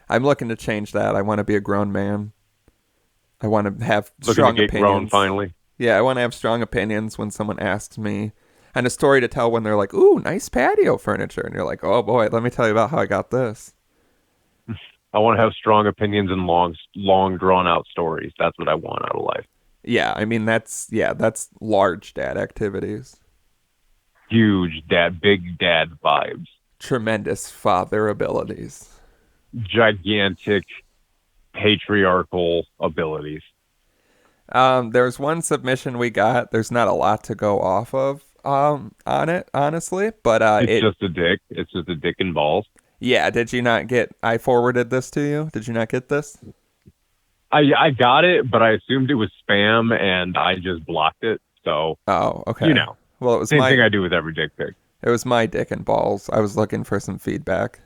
Speaker 2: I'm looking to change that. I want to be a grown man. I want to have strong
Speaker 1: Looking to get
Speaker 2: opinions.
Speaker 1: grown finally.
Speaker 2: Yeah, I want to have strong opinions when someone asks me, and a story to tell when they're like, "Ooh, nice patio furniture," and you're like, "Oh boy, let me tell you about how I got this."
Speaker 1: I want to have strong opinions and long drawn out stories. That's what I want out of life.
Speaker 2: Yeah, I mean that's large dad activities.
Speaker 1: Huge dad, big dad vibes.
Speaker 2: Tremendous father abilities.
Speaker 1: Gigantic patriarchal abilities.
Speaker 2: There's one submission we got. There's not a lot to go off of on it, honestly, but
Speaker 1: It's just a dick. It's just a dick and balls.
Speaker 2: Yeah, did you not get I forwarded this to you? Did you not get this?
Speaker 1: I got it, but I assumed it was spam and I just blocked it. So,
Speaker 2: Oh, okay.
Speaker 1: you know,
Speaker 2: Well, it was
Speaker 1: same thing I do with every dick pic.
Speaker 2: It was my dick and balls. I was looking for some feedback.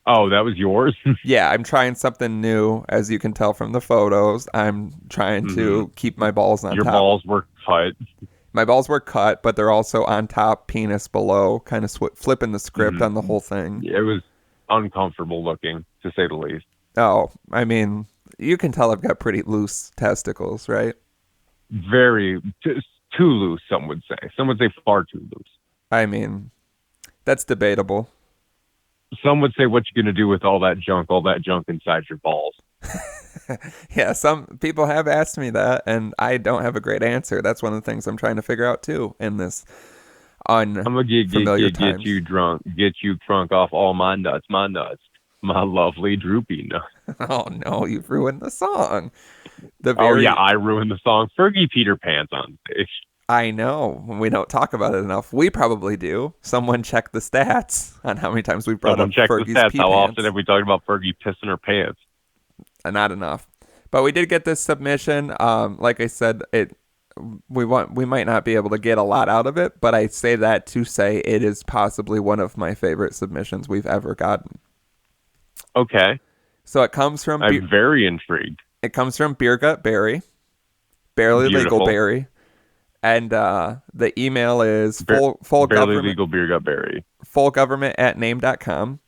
Speaker 1: Oh, that was yours?
Speaker 2: Yeah, I'm trying something new. As you can tell from the photos, I'm trying to keep my balls on
Speaker 1: Your
Speaker 2: top.
Speaker 1: Your balls were cut.
Speaker 2: My balls were cut, but they're also on top, penis below, kind of flipping the script on the whole thing.
Speaker 1: It was uncomfortable looking, to say the least.
Speaker 2: Oh, I mean, you can tell I've got pretty loose testicles, right?
Speaker 1: Very, too loose, some would say. Some would say far too loose.
Speaker 2: I mean, that's debatable.
Speaker 1: Some would say, what you going to do with all that junk inside your balls?
Speaker 2: Yeah, some people have asked me that, and I don't have a great answer. That's one of the things I'm trying to figure out, too, in this unfamiliar times.
Speaker 1: Get you drunk, get you crunk off all my nuts, my lovely droopy nuts.
Speaker 2: Oh, no, you've ruined the song.
Speaker 1: Oh, yeah, I ruined the song. Fergie Peter Pants on stage.
Speaker 2: I know. We don't talk about it enough. We probably do. Someone check the stats on how many times we've brought up Fergie's pee pants.
Speaker 1: How often have we talked about Fergie pissing her pants?
Speaker 2: Not enough. But we did get this submission. Like I said, we might not be able to get a lot out of it, but I say that to say it is possibly one of my favorite submissions we've ever gotten.
Speaker 1: Okay.
Speaker 2: So it comes from...
Speaker 1: I'm very intrigued.
Speaker 2: It comes from Beer Gut Barry. Barely Legal Barry. And the email is full government,
Speaker 1: legal Beer Gut Barry.
Speaker 2: fullgovernment@name.com.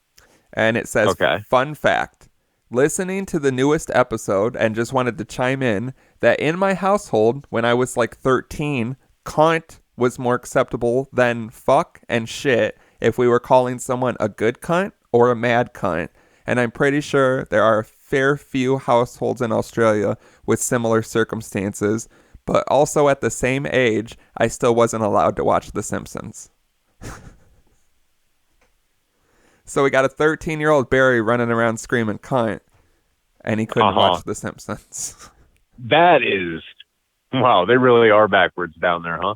Speaker 2: And it says, Fun fact. Listening to the newest episode and just wanted to chime in that in my household, when I was like 13, cunt was more acceptable than fuck and shit if we were calling someone a good cunt or a mad cunt. And I'm pretty sure there are a fair few households in Australia with similar circumstances, but also at the same age, I still wasn't allowed to watch The Simpsons. So we got a 13-year-old Barry running around screaming cunt, and he couldn't watch The Simpsons.
Speaker 1: That is... Wow, they really are backwards down there, huh?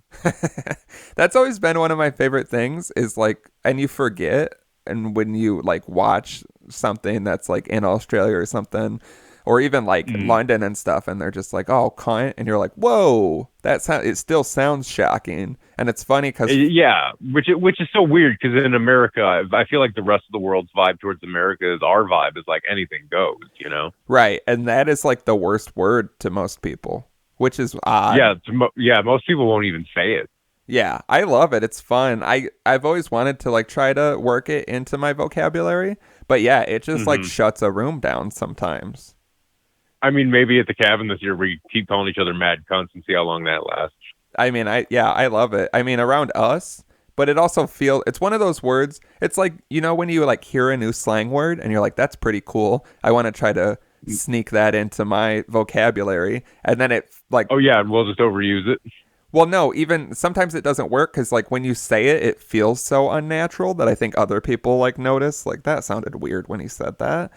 Speaker 2: That's always been one of my favorite things, is like, and you forget, and when you like watch something that's like in Australia or something, or even like London and stuff, and they're just like, oh, cunt, and you're like, whoa, it still sounds shocking. And it's funny because...
Speaker 1: Yeah, which is so weird, because in America, I feel like the rest of the world's vibe towards America is our vibe is like anything goes, you know?
Speaker 2: Right, and that is like the worst word to most people, which is odd.
Speaker 1: Yeah, most people won't even say it.
Speaker 2: Yeah, I love it. It's fun. I've always wanted to like try to work it into my vocabulary, but yeah, it just like shuts a room down sometimes.
Speaker 1: I mean, maybe at the cabin this year we keep calling each other mad cunts and see how long that lasts.
Speaker 2: I mean, I love it. I mean, around us, but it also it's one of those words. It's like, you know, when you like hear a new slang word and you're like, that's pretty cool. I want to try to sneak that into my vocabulary. And then it like...
Speaker 1: Oh, yeah, and we'll just overuse it.
Speaker 2: Well, no, even sometimes it doesn't work because like when you say it, it feels so unnatural that I think other people like notice like that sounded weird when he said that.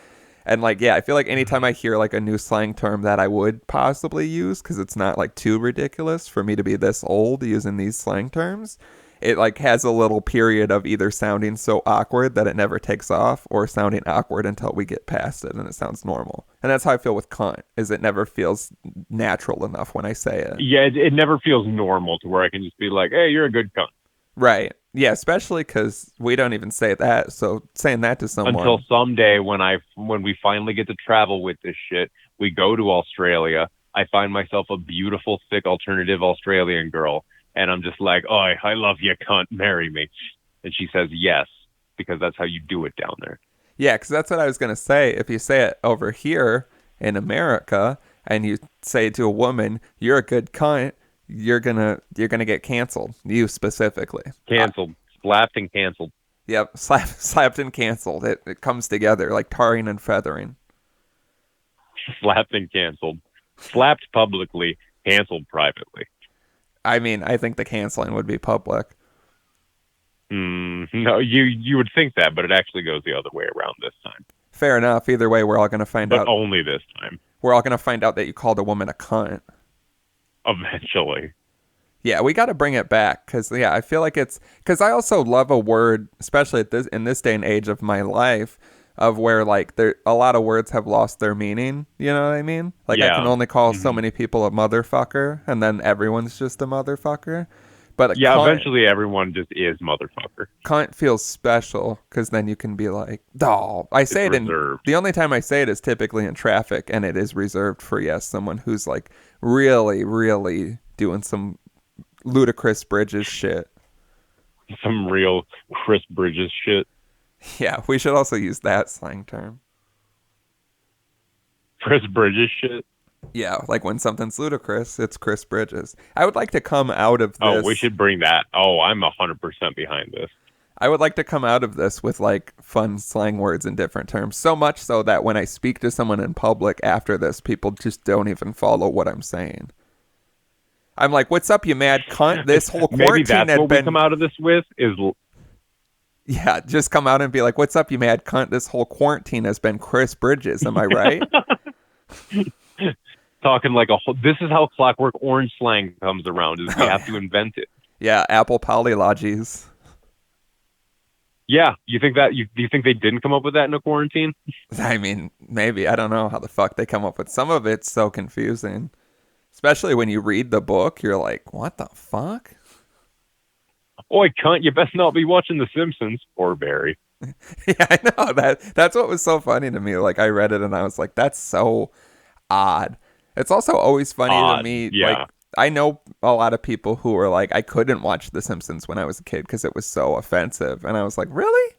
Speaker 2: And like, yeah, I feel like anytime I hear like a new slang term that I would possibly use, because it's not like too ridiculous for me to be this old using these slang terms, it like has a little period of either sounding so awkward that it never takes off, or sounding awkward until we get past it and it sounds normal. And that's how I feel with cunt, is it never feels natural enough when I say it.
Speaker 1: Yeah, it never feels normal to where I can just be like, hey, you're a good cunt.
Speaker 2: Right. Yeah, especially because we don't even say that. So saying that to someone.
Speaker 1: Until someday when we finally get to travel with this shit, we go to Australia, I find myself a beautiful, thick, alternative Australian girl. And I'm just like, oh, I love you, cunt, marry me. And she says yes, because that's how you do it down there.
Speaker 2: Yeah, because that's what I was going to say. If you say it over here in America and you say to a woman, you're a good cunt, you're gonna get canceled. You specifically.
Speaker 1: Canceled. Slapped and canceled.
Speaker 2: Yep, slapped and canceled. It comes together like tarring and feathering.
Speaker 1: Slapped and canceled. Slapped publicly, canceled privately.
Speaker 2: I mean, I think the canceling would be public.
Speaker 1: No, you would think that, but it actually goes the other way around this time.
Speaker 2: Fair enough. Either way, we're all going to find out.
Speaker 1: But only this time.
Speaker 2: We're all going to find out that you called a woman a cunt.
Speaker 1: Eventually.
Speaker 2: Yeah, we got to bring it back because, yeah, I feel like it's... Because I also love a word, especially in this day and age of my life, of where, like, a lot of words have lost their meaning. You know what I mean? Like, yeah. I can only call so many people a motherfucker, and then everyone's just a motherfucker. But
Speaker 1: yeah, cunt, eventually everyone just is motherfucker.
Speaker 2: Cunt feels special because then you can be like, oh, I say it's reserved. The only time I say it is typically in traffic, and it is reserved for, yes, someone who's like really, really doing some ludicrous Bridges shit.
Speaker 1: Some real Chris Bridges shit.
Speaker 2: Yeah, we should also use that slang term.
Speaker 1: Chris Bridges shit?
Speaker 2: Yeah, like when something's ludicrous, it's Chris Bridges. I would like to come out of this...
Speaker 1: Oh, we should bring that. Oh, I'm 100% behind this.
Speaker 2: I would like to come out of this with like fun slang words and different terms. So much so that when I speak to someone in public after this, people just don't even follow what I'm saying. I'm like, what's up, you mad cunt? This whole quarantine
Speaker 1: Maybe that's what we come out of this with is...
Speaker 2: Yeah, just come out and be like, what's up, you mad cunt? This whole quarantine has been Chris Bridges. Am I right?
Speaker 1: Talking like this is how Clockwork Orange slang comes around, is we have to invent it.
Speaker 2: Yeah, Apple polylogies.
Speaker 1: Yeah, you think that, do you think they didn't come up with that in a quarantine?
Speaker 2: I mean, maybe. I don't know how the fuck they come up with. Some of it's so confusing. Especially when you read the book, you're like, what the fuck?
Speaker 1: Oi, cunt, you best not be watching The Simpsons or Barry.
Speaker 2: Yeah, I know. That's what was so funny to me. Like, I read it and I was like, that's so odd. It's also always funny to me.
Speaker 1: Yeah.
Speaker 2: Like, I know a lot of people who were like, I couldn't watch The Simpsons when I was a kid because it was so offensive. And I was like, really?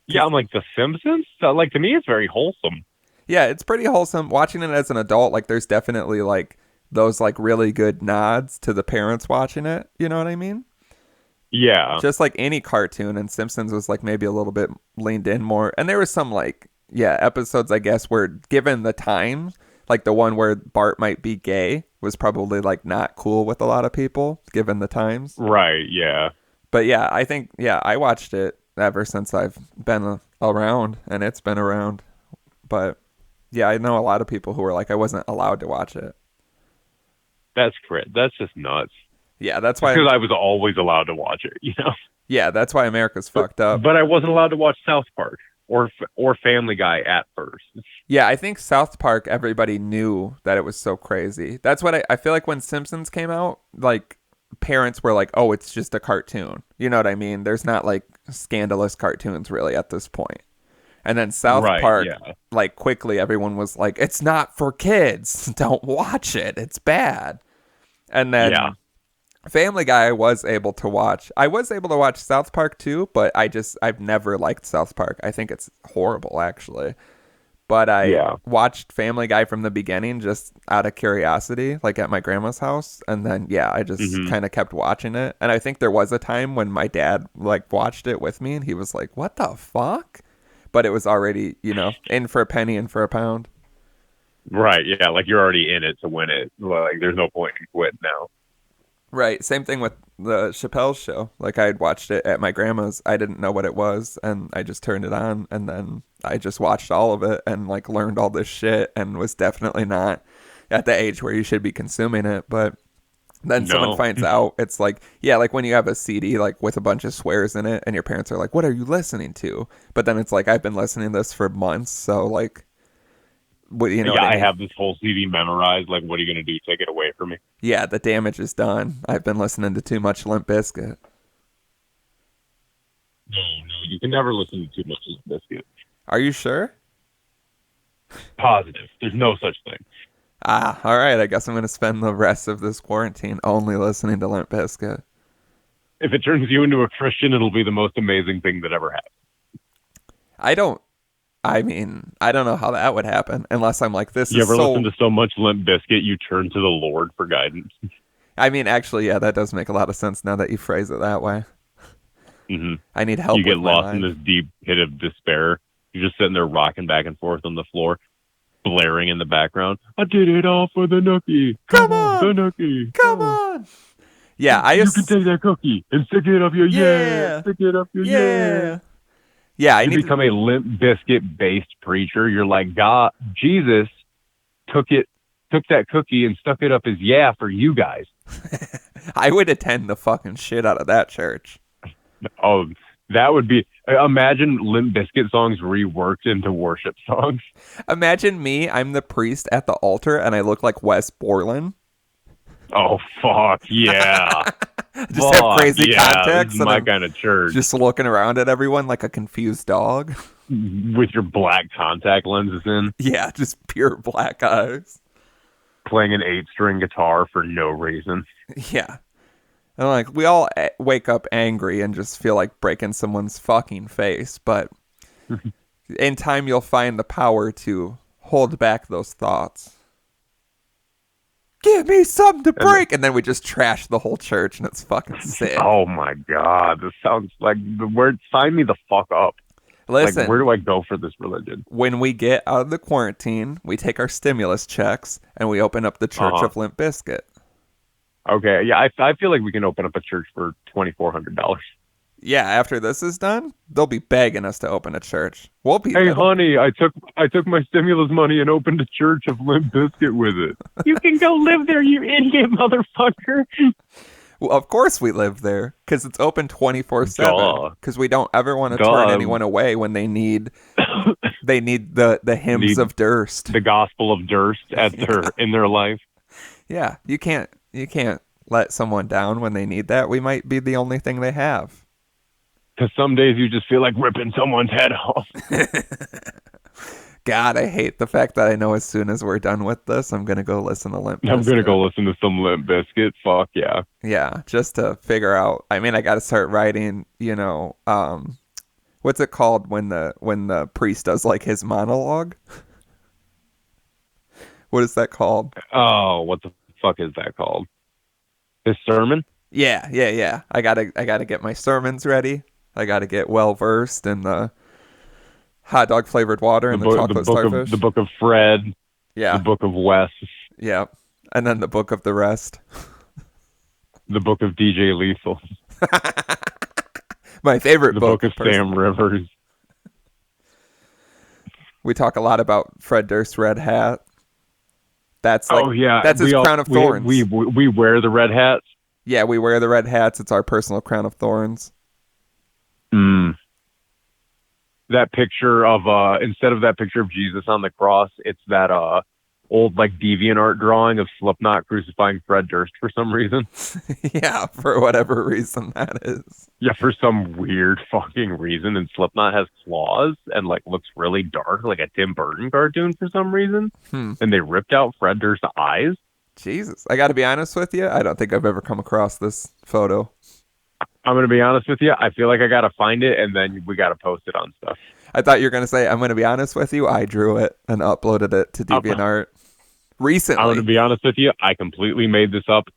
Speaker 1: Yeah, I'm like, The Simpsons? Like, to me, it's very wholesome.
Speaker 2: Yeah, it's pretty wholesome. Watching it as an adult, like, there's definitely, like, those, like, really good nods to the parents watching it. You know what I mean?
Speaker 1: Yeah.
Speaker 2: Just like any cartoon, and Simpsons was, like, maybe a little bit leaned in more. And there was some, like, yeah, episodes, I guess, where given the time, like the one where Bart might be gay was probably, like, not cool with a lot of people, given the times.
Speaker 1: Right, yeah.
Speaker 2: But, yeah, I think, yeah, I watched it ever since I've been around, and it's been around. But... yeah, I know a lot of people who were like, I wasn't allowed to watch it.
Speaker 1: That's correct. That's just nuts.
Speaker 2: Yeah, that's why...
Speaker 1: because I was always allowed to watch it, you know?
Speaker 2: Yeah, that's why America's fucked up.
Speaker 1: But I wasn't allowed to watch South Park or Family Guy at first.
Speaker 2: Yeah, I think South Park, everybody knew that it was so crazy. That's what I feel like when Simpsons came out, like, parents were like, oh, it's just a cartoon. You know what I mean? There's not, like, scandalous cartoons really at this point. And then South Park, yeah. Like, quickly everyone was like, it's not for kids. Don't watch it. It's bad. And then Family Guy I was able to watch. I was able to watch South Park too, but I've never liked South Park. I think it's horrible, actually. But I watched Family Guy from the beginning just out of curiosity, like at my grandma's house. And then, I just kind of kept watching it. And I think there was a time when my dad, like, watched it with me and he was like, what the fuck? But it was already, in for a penny and for a pound.
Speaker 1: Right, yeah, like you're already in it to win it. Like, there's no point in quitting now.
Speaker 2: Right, same thing with the Chappelle Show. Like, I had watched it at my grandma's. I didn't know what it was, and I just turned it on, and then I just watched all of it and like learned all this shit, and was definitely not at the age where you should be consuming it. But then someone finds out, it's like, yeah, like when you have a CD like with a bunch of swears in it, and your parents are like, "What are you listening to?" But then it's like, I've been listening to this for months, so like, what, you know?
Speaker 1: Yeah,
Speaker 2: what I
Speaker 1: I
Speaker 2: mean?
Speaker 1: have this whole CD memorized. Like, what are you gonna do? Take it away from me?
Speaker 2: Yeah, the damage is done. I've been listening to too much Limp Bizkit.
Speaker 1: No, you can never listen to too much Limp Bizkit.
Speaker 2: Are you sure?
Speaker 1: Positive. There's no such thing.
Speaker 2: Ah, all right. I guess I'm going to spend the rest of this quarantine only listening to Limp Bizkit.
Speaker 1: If it turns you into a Christian, it'll be the most amazing thing that ever happened.
Speaker 2: I don't know how that would happen unless I'm like, this
Speaker 1: you
Speaker 2: is
Speaker 1: ever
Speaker 2: so...
Speaker 1: listen to so much Limp Bizkit, you turn to the Lord for guidance?
Speaker 2: I mean, actually, yeah, that does make a lot of sense now that you phrase it that way.
Speaker 1: Mm-hmm.
Speaker 2: I need help.
Speaker 1: You get
Speaker 2: with my
Speaker 1: lost
Speaker 2: life.
Speaker 1: in this deep pit of despair. You're just sitting there rocking back and forth on the floor, blaring in the background. I did it all for the nookie.
Speaker 2: Come on,
Speaker 1: the nookie.
Speaker 2: Come on. Yeah,
Speaker 1: you can take that cookie and stick it up your stick it up your
Speaker 2: Yeah,
Speaker 1: you become a Limp Bizkit based preacher. You're like, God, Jesus took that cookie and stuck it up his for you guys.
Speaker 2: I would attend the fucking shit out of that church.
Speaker 1: Oh, that would be... Imagine Limp Bizkit songs reworked into worship songs.
Speaker 2: Imagine me, I'm the priest at the altar, and I look like Wes Borland.
Speaker 1: Oh, fuck, yeah.
Speaker 2: Just have crazy contacts.
Speaker 1: This is my kind of church.
Speaker 2: Just looking around at everyone like a confused dog.
Speaker 1: With your black contact lenses in.
Speaker 2: Yeah, just pure black eyes.
Speaker 1: Playing an 8-string guitar for no reason.
Speaker 2: Yeah. And like, we all wake up angry and just feel like breaking someone's fucking face, but in time you'll find the power to hold back those thoughts. Give me something to break! And then we just trash the whole church, and it's fucking sick.
Speaker 1: Oh my god, this sounds like the word. Sign me the fuck up.
Speaker 2: Listen,
Speaker 1: like, where do I go for this religion?
Speaker 2: When we get out of the quarantine, we take our stimulus checks, and we open up the Church of Limp Bizkit.
Speaker 1: Okay, yeah, I feel like we can open up a church for $2,400.
Speaker 2: Yeah, after this is done, they'll be begging us to open a church. We'll be.
Speaker 1: Hey, honey, I took my stimulus money and opened a church of Limp Bizkit with it. You can go live there, you idiot motherfucker.
Speaker 2: Well, of course we live there, because it's open 24/7. Because we don't ever want to turn anyone away when they need the hymns of Durst,
Speaker 1: the gospel of Durst in their life.
Speaker 2: Yeah, you can't let someone down when they need that. We might be the only thing they have.
Speaker 1: Because some days you just feel like ripping someone's head off.
Speaker 2: God, I hate the fact that I know as soon as we're done with this, I'm going to go listen to Limp Bizkit.
Speaker 1: I'm going to go listen to some Limp Bizkit. Fuck yeah.
Speaker 2: Yeah, just to figure out. I mean, I got to start writing, what's it called when the priest does like his monologue? What is that called?
Speaker 1: Oh, what the fuck is that called? His sermon?
Speaker 2: Yeah. I gotta get my sermons ready. I gotta get well versed in the hot dog flavored water and the chocolate starfish.
Speaker 1: The book of Fred.
Speaker 2: Yeah.
Speaker 1: The book of Wes.
Speaker 2: Yeah. And then the book of the rest.
Speaker 1: The book of DJ Lethal.
Speaker 2: My favorite book.
Speaker 1: The book of Sam Rivers.
Speaker 2: We talk a lot about Fred Durst's red hat. That's like, that's his crown of thorns.
Speaker 1: We wear the red hats.
Speaker 2: Yeah, we wear the red hats. It's our personal crown of thorns.
Speaker 1: That picture of instead of that picture of Jesus on the cross, it's that old like DeviantArt drawing of Slipknot crucifying Fred Durst for some reason.
Speaker 2: Yeah, for whatever reason that is.
Speaker 1: Yeah, for some weird fucking reason. And Slipknot has claws and like looks really dark, like a Tim Burton cartoon for some reason. And they ripped out Fred Durst's eyes.
Speaker 2: Jesus, I got to be honest with you. I don't think I've ever come across this photo.
Speaker 1: I'm going to be honest with you. I feel like I got to find it and then we got to post it on stuff.
Speaker 2: I thought you were going to say, I'm going to be honest with you. I drew it and uploaded it to DeviantArt recently.
Speaker 1: I'm going to be honest with you. I completely made this up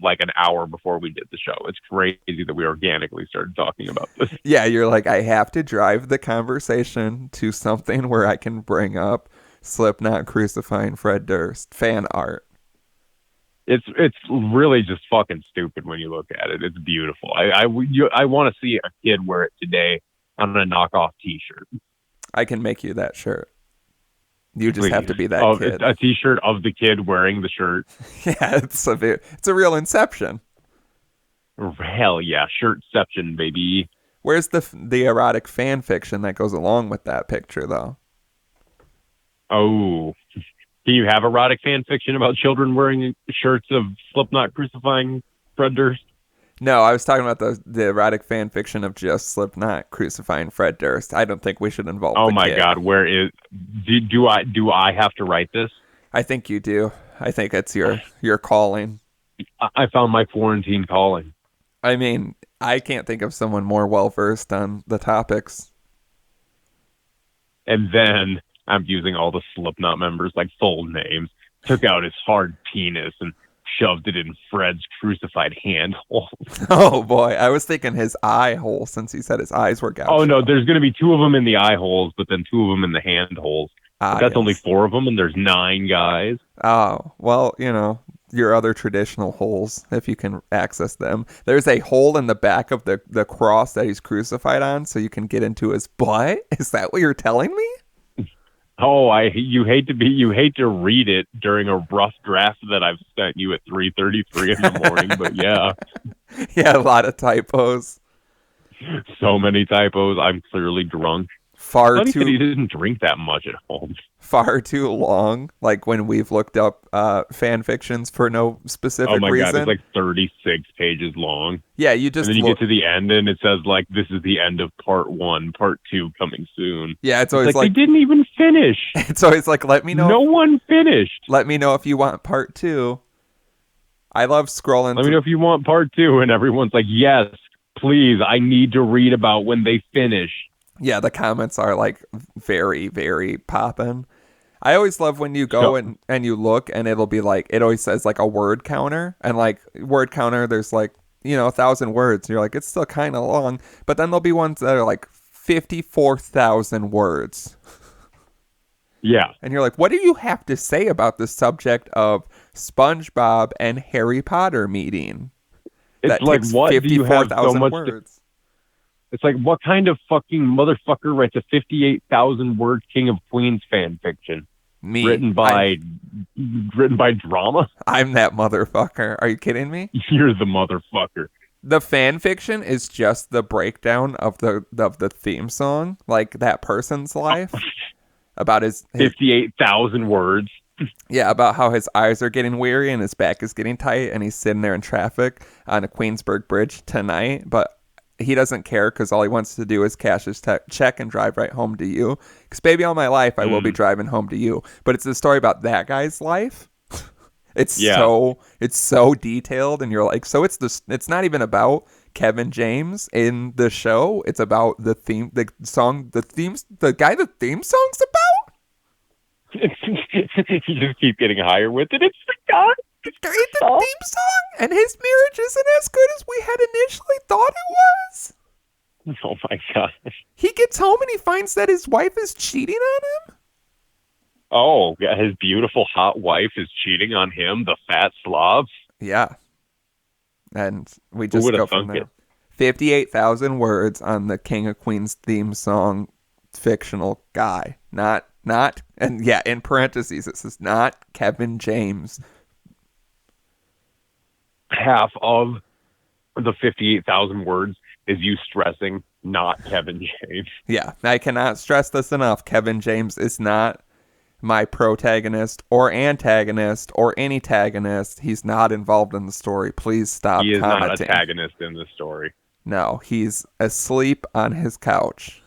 Speaker 1: like an hour before we did the show. It's crazy that we organically started talking about this.
Speaker 2: Yeah, you're like, I have to drive the conversation to something where I can bring up Slipknot crucifying Fred Durst fan art.
Speaker 1: It's really just fucking stupid when you look at it. It's beautiful. I want to see a kid wear it today on a knockoff T-shirt.
Speaker 2: I can make you that shirt. You just
Speaker 1: Please.
Speaker 2: have to be that kid.
Speaker 1: A T-shirt of the kid wearing the shirt.
Speaker 2: Yeah, it's a real Inception.
Speaker 1: Hell yeah, shirtception, baby.
Speaker 2: Where's the erotic fan fiction that goes along with that picture, though?
Speaker 1: Oh, do you have erotic fan fiction about children wearing shirts of Slipknot crucifying Fred Durst?
Speaker 2: No, I was talking about the erotic fan fiction of just Slipknot crucifying Fred Durst. I don't think we should involve.
Speaker 1: Oh my God, where is? Do I have to write this?
Speaker 2: I think you do. I think it's your calling.
Speaker 1: I found my quarantine calling.
Speaker 2: I mean, I can't think of someone more well versed on the topics.
Speaker 1: And then I'm using all the Slipknot members like full names. Took out his hard penis and shoved it in Fred's crucified hand hole.
Speaker 2: Oh boy, I was thinking his eye hole since he said his eyes were gouged.
Speaker 1: Oh no, there's going to be 2 of them in the eye holes, but then 2 of them in the hand holes. That's yes. Only 4 of them, and there's 9 guys.
Speaker 2: Oh, well, your other traditional holes, if you can access them. There's a hole in the back of the cross that he's crucified on, so you can get into his butt. Is that what you're telling me?
Speaker 1: Oh, you hate to read it during a rough draft that I've sent you at 3:33 in the morning, but yeah.
Speaker 2: Yeah, a lot of typos.
Speaker 1: So many typos. I'm clearly drunk. He didn't drink that much at home.
Speaker 2: Far too long. Like when we've looked up fan fictions for no specific reason. Oh my God,
Speaker 1: it's like 36 pages long.
Speaker 2: Yeah, you just.
Speaker 1: And then you get to the end and it says like, this is the end of part 1, part 2 coming soon.
Speaker 2: Yeah, it's always
Speaker 1: like they didn't even finish.
Speaker 2: It's always like, let me know.
Speaker 1: No one finished.
Speaker 2: Let me know if you want part 2. I love scrolling.
Speaker 1: Let me know if you want part 2, and everyone's like, yes, please. I need to read about when they finish.
Speaker 2: Yeah, the comments are like very, very poppin'. I always love when you go and you look and it'll be like, it always says like a word counter, and like word counter, there's like, 1,000 words. And you're like, it's still kind of long, but then there'll be ones that are like 54,000 words.
Speaker 1: Yeah.
Speaker 2: And you're like, what do you have to say about the subject of SpongeBob and Harry Potter meeting?
Speaker 1: It's like, what do you have so much words? It's like, what kind of fucking motherfucker writes a 58,000 word King of Queens fan fiction?
Speaker 2: Me.
Speaker 1: Written by drama?
Speaker 2: I'm that motherfucker. Are you kidding me?
Speaker 1: You're the motherfucker.
Speaker 2: The fan fiction is just the breakdown of the theme song, like that person's life, about his
Speaker 1: 58,000 words.
Speaker 2: Yeah, about how his eyes are getting weary and his back is getting tight, and he's sitting there in traffic on a Queensburg Bridge tonight, but he doesn't care because all he wants to do is cash his check and drive right home to you. Because baby, all my life I will be driving home to you. But it's a story about that guy's life. It's so detailed, and you're like, so it's not even about Kevin James in the show. It's about the guy the theme song's about.
Speaker 1: You just keep getting higher with it. It's the guy.
Speaker 2: The theme song, and his marriage isn't as good as we had initially thought it was.
Speaker 1: Oh my gosh.
Speaker 2: He gets home and he finds that his wife is cheating on him.
Speaker 1: Oh, his beautiful hot wife is cheating on him, the fat slob.
Speaker 2: Yeah. And we just go from there. 58,000 words on the King of Queens theme song fictional guy. Not, and yeah, in parentheses, it says not Kevin James.
Speaker 1: Half of the 58,000 words is you stressing not Kevin James.
Speaker 2: Yeah, I cannot stress this enough. Kevin James is not my protagonist or antagonist or any tagonist. He's not involved in the story. Please stop commenting.
Speaker 1: He is not a tagonist in the story.
Speaker 2: No, he's asleep on his couch.